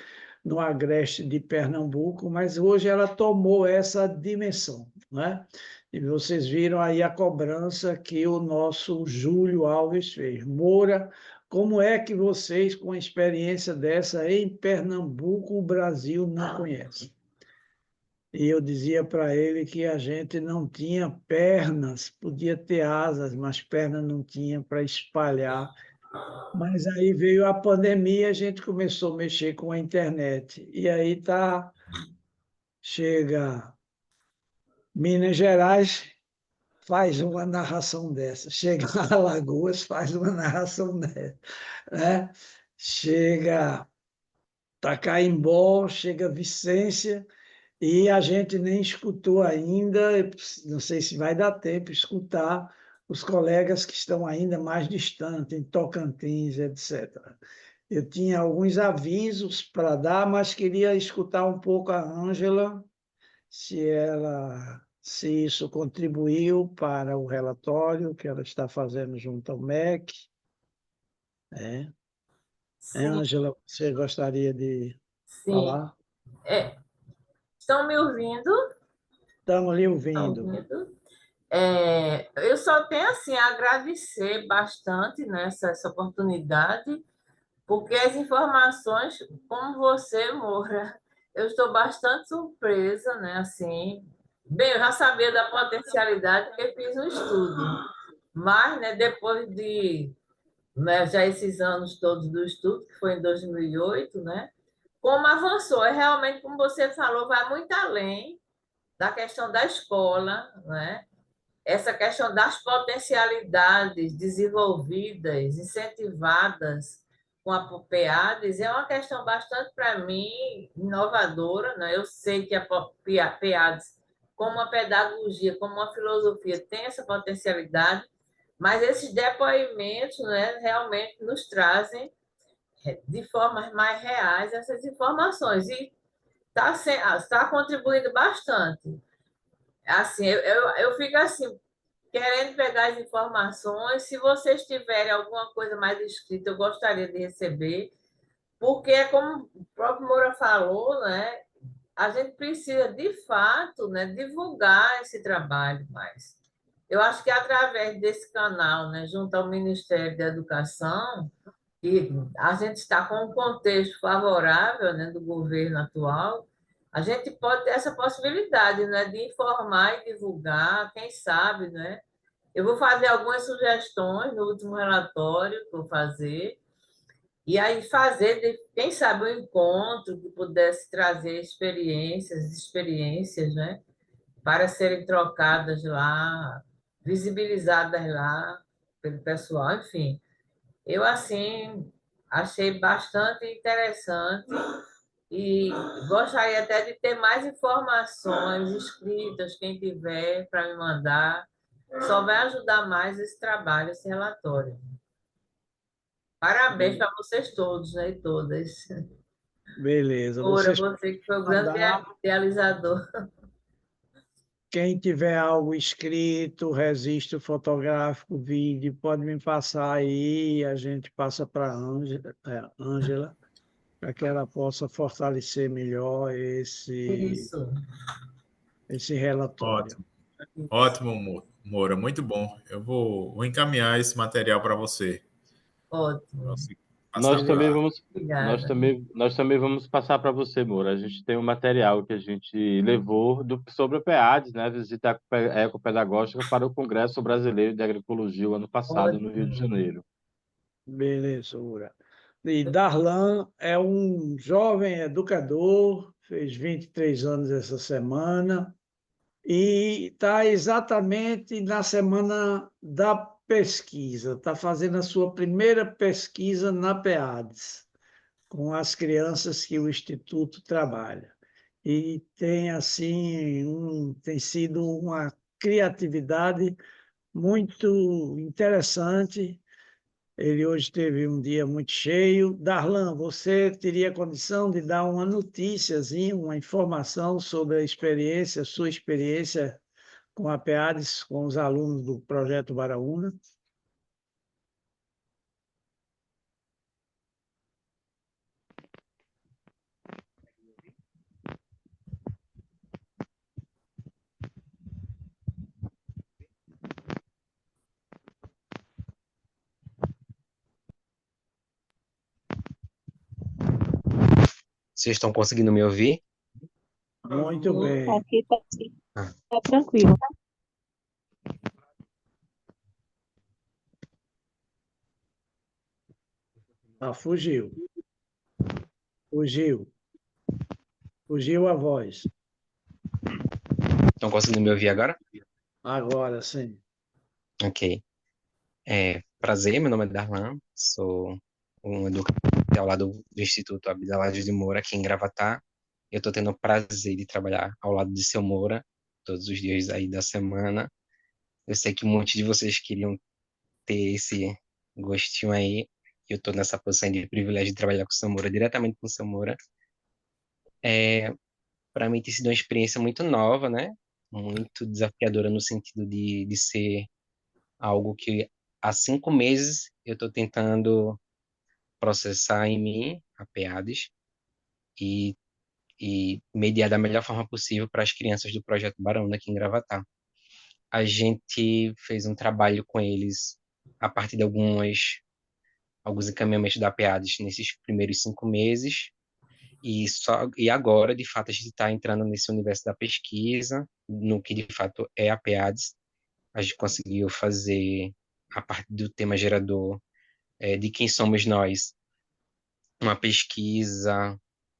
no agreste de Pernambuco, mas hoje ela tomou essa dimensão, né? E vocês viram aí a cobrança que o nosso Júlio Alves fez. Moura, como é que vocês, com a experiência dessa em Pernambuco, o Brasil não conhece? E eu dizia para ele que a gente não tinha pernas, podia ter asas, mas pernas não tinha para espalhar. Mas aí veio a pandemia, a gente começou a mexer com a internet. E aí chega Minas Gerais, faz uma narração dessa. Chega Alagoas, faz uma narração dessa, né? Chega Tacaimbó, chega Vicência, e a gente nem escutou ainda, não sei se vai dar tempo escutar os colegas que estão ainda mais distantes, em Tocantins, etc. Eu tinha alguns avisos para dar, mas queria escutar um pouco a Ângela, se isso contribuiu para o relatório que ela está fazendo junto ao MEC. Ângela, você gostaria de falar? Estão me ouvindo? Estamos lhe ouvindo. Eu só tenho assim, a agradecer bastante nessa essa oportunidade, porque as informações, como você, Moura, eu estou bastante surpresa, né? Assim, bem, eu já sabia da potencialidade porque fiz um estudo, mas, né, depois de, né, já esses anos todos do estudo, que foi em 2008, né? Como avançou, é realmente, como você falou, vai muito além da questão da escola, né? Essa questão das potencialidades desenvolvidas, incentivadas com a PEADES, é uma questão bastante, para mim, inovadora, né? Eu sei que a PEADES, como uma pedagogia, como uma filosofia, tem essa potencialidade, mas esses depoimentos, né, realmente nos trazem de formas mais reais essas informações e está contribuindo bastante. Assim, eu fico assim, querendo pegar as informações. Se vocês tiverem alguma coisa mais escrita, eu gostaria de receber, porque, como o próprio Moura falou, né, a gente precisa, de fato, né, divulgar esse trabalho mais. Eu acho que através desse canal, né, junto ao Ministério da Educação, e a gente está com um contexto favorável, né, do governo atual, a gente pode ter essa possibilidade, né, de informar e divulgar, quem sabe, né? Eu vou fazer algumas sugestões no último relatório que vou fazer, e aí fazer, quem sabe, um encontro que pudesse trazer experiências, né, para serem trocadas lá, visibilizadas lá pelo pessoal, enfim. Eu, assim, achei bastante interessante e gostaria até de ter mais informações escritas, quem tiver, para me mandar. Só vai ajudar mais esse trabalho, esse relatório. Parabéns para vocês todos, né, e todas. Beleza, Ora, vocês você que foi o podem grande mandar. idealizador. Quem tiver algo escrito, registro fotográfico, vídeo, pode me passar aí, a gente passa para a Ângela, para que ela possa fortalecer melhor Isso. esse relatório. Ótimo, ótimo, Moura, muito bom. Eu vou encaminhar esse material para você, para Ótimo. você passar Nós também para. vamos, Obrigada. nós também vamos passar para você, Moura. A gente tem um material que a gente levou sobre o PEADS, né? Visita ecopedagógica para o Congresso Brasileiro de Agroecologia o ano passado no Rio de Ótimo. Janeiro. Beleza, Ura. E Darlan é um jovem educador, fez 23 anos essa semana, e está exatamente na semana da pesquisa, está fazendo a sua primeira pesquisa na PEADS, com as crianças que o Instituto trabalha. E tem, assim, tem sido uma criatividade muito interessante. Ele hoje teve um dia muito cheio. Darlan, você teria condição de dar uma noticiazinha, uma informação sobre a experiência, sua experiência com a PEADES, com os alunos do Projeto Baraúna? Vocês estão conseguindo me ouvir? Muito bem. Aqui Ah, tá tranquilo. Ah, fugiu. Fugiu. Fugiu a voz. estão conseguindo me ouvir agora? Agora sim. Ok. Prazer, meu nome é Darlan, sou um educador lá do Instituto Abdalages de Moura, aqui em Gravatá. Eu estou tendo o prazer de trabalhar ao lado de seu Moura, todos os dias aí da semana. Eu sei que um monte de vocês queriam ter esse gostinho aí. Eu estou nessa posição de privilégio de trabalhar com o seu Moura, diretamente com o seu Moura. Para mim tem sido uma experiência muito nova, né? Muito desafiadora no sentido de ser algo que há 5 meses eu estou tentando processar em mim, a PEADES, e, e mediar da melhor forma possível para as crianças do Projeto Barão aqui em Gravatá. A gente fez um trabalho com eles a partir de alguns encaminhamentos da PEADES nesses primeiros 5 meses, e agora, de fato, a gente está entrando nesse universo da pesquisa, no que de fato é a PEADES. A gente conseguiu fazer, a partir do tema gerador, de quem somos nós, uma pesquisa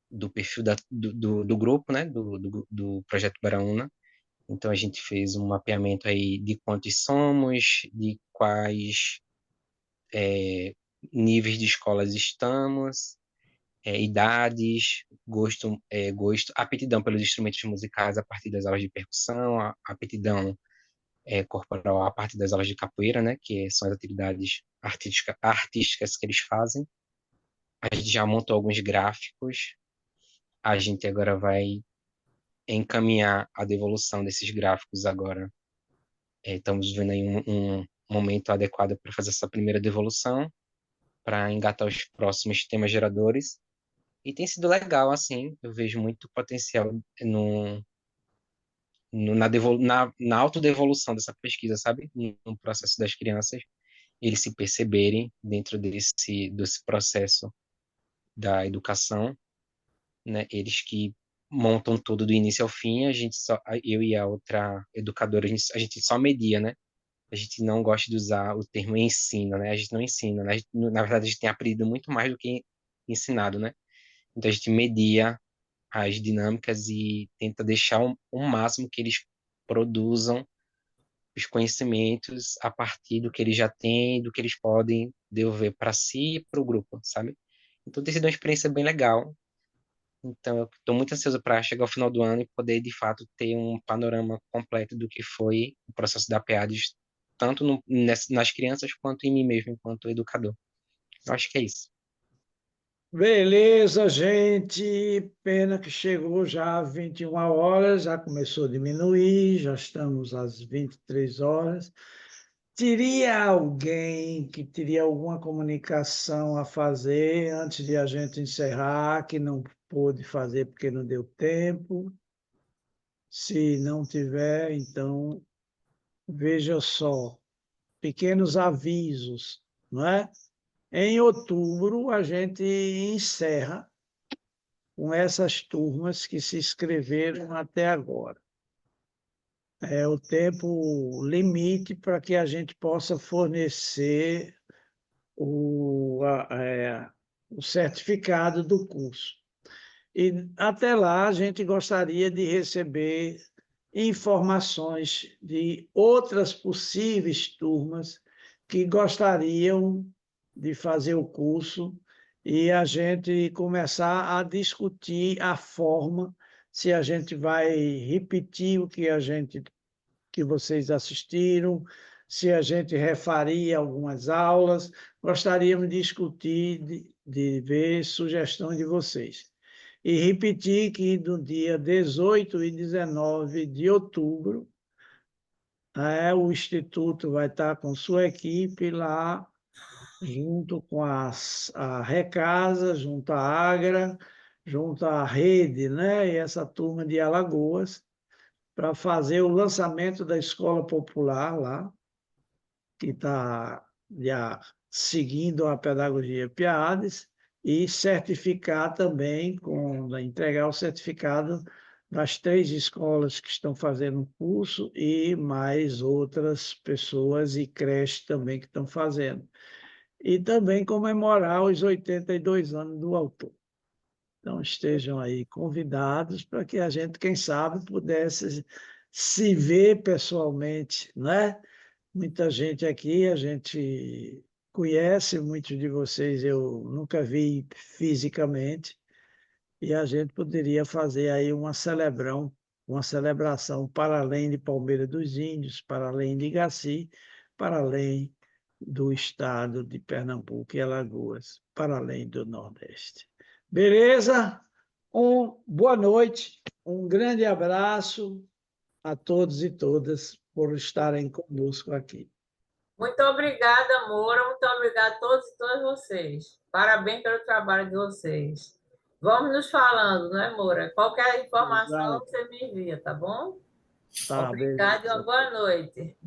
do perfil do grupo, né, do Projeto Baraúna. Então, a gente fez um mapeamento aí de quantos somos, de quais níveis de escolas estamos, idades, gosto, aptidão pelos instrumentos musicais a partir das aulas de percussão, aptidão corporal a partir das aulas de capoeira, né, que são as atividades artísticas que eles fazem. A gente já montou alguns gráficos, a gente agora vai encaminhar a devolução desses gráficos agora. Estamos vendo aí um momento adequado para fazer essa primeira devolução, para engatar os próximos temas geradores. E tem sido legal, assim, eu vejo muito potencial na autodevolução dessa pesquisa, sabe? No processo das crianças, eles se perceberem dentro desse processo da educação, né? Eles que montam tudo do início ao fim, eu e a outra educadora, a gente só media, né? A gente não gosta de usar o termo ensino, né? A gente não ensina, né? Na verdade, a gente tem aprendido muito mais do que ensinado, né? Então, a gente media as dinâmicas e tenta deixar o máximo que eles produzam os conhecimentos a partir do que eles já têm, do que eles podem devolver para si e para o grupo, sabe? Então, tem sido uma experiência bem legal. Então, eu estou muito ansioso para chegar ao final do ano e poder, de fato, ter um panorama completo do que foi o processo da PEADES, tanto nas crianças quanto em mim mesmo, enquanto educador. Eu acho que é isso. Beleza, gente. Pena que chegou já às 21 horas, já começou a diminuir, já estamos às 23 horas. Teria alguém que teria alguma comunicação a fazer antes de a gente encerrar, que não pôde fazer porque não deu tempo? Se não tiver, então, veja só, pequenos avisos, não é? Em outubro, a gente encerra com essas turmas que se inscreveram até agora. É o tempo limite para que a gente possa fornecer o certificado do curso. E até lá a gente gostaria de receber informações de outras possíveis turmas que gostariam de fazer o curso e a gente começar a discutir a forma, se a gente vai repetir o que vocês assistiram, se a gente refaria algumas aulas, gostaríamos de discutir, de ver sugestões de vocês. E repetir que no dia 18 e 19 de outubro, o Instituto vai estar com sua equipe lá, junto com a Recasa, junto à Agra, junto à Rede, né? E essa turma de Alagoas, para fazer o lançamento da Escola Popular lá, que está já seguindo a pedagogia PIADES, e certificar também, entregar o certificado das 3 escolas que estão fazendo o curso e mais outras pessoas e creches também que estão fazendo. E também comemorar os 82 anos do autor. Então, estejam aí convidados para que a gente, quem sabe, pudesse se ver pessoalmente, né? Muita gente aqui, a gente conhece, muitos de vocês eu nunca vi fisicamente, e a gente poderia fazer aí uma celebração para além de Palmeira dos Índios, para além de Igaci, para além do estado de Pernambuco e Alagoas, para além do Nordeste. Beleza? Boa noite, um grande abraço a todos e todas por estarem conosco aqui. Muito obrigada, Moura. Muito obrigada a todos e todas vocês. Parabéns pelo trabalho de vocês. Vamos nos falando, né, Moura? Qualquer informação Exato. você me envia, tá bom? Tá, Obrigada e beleza. uma boa noite.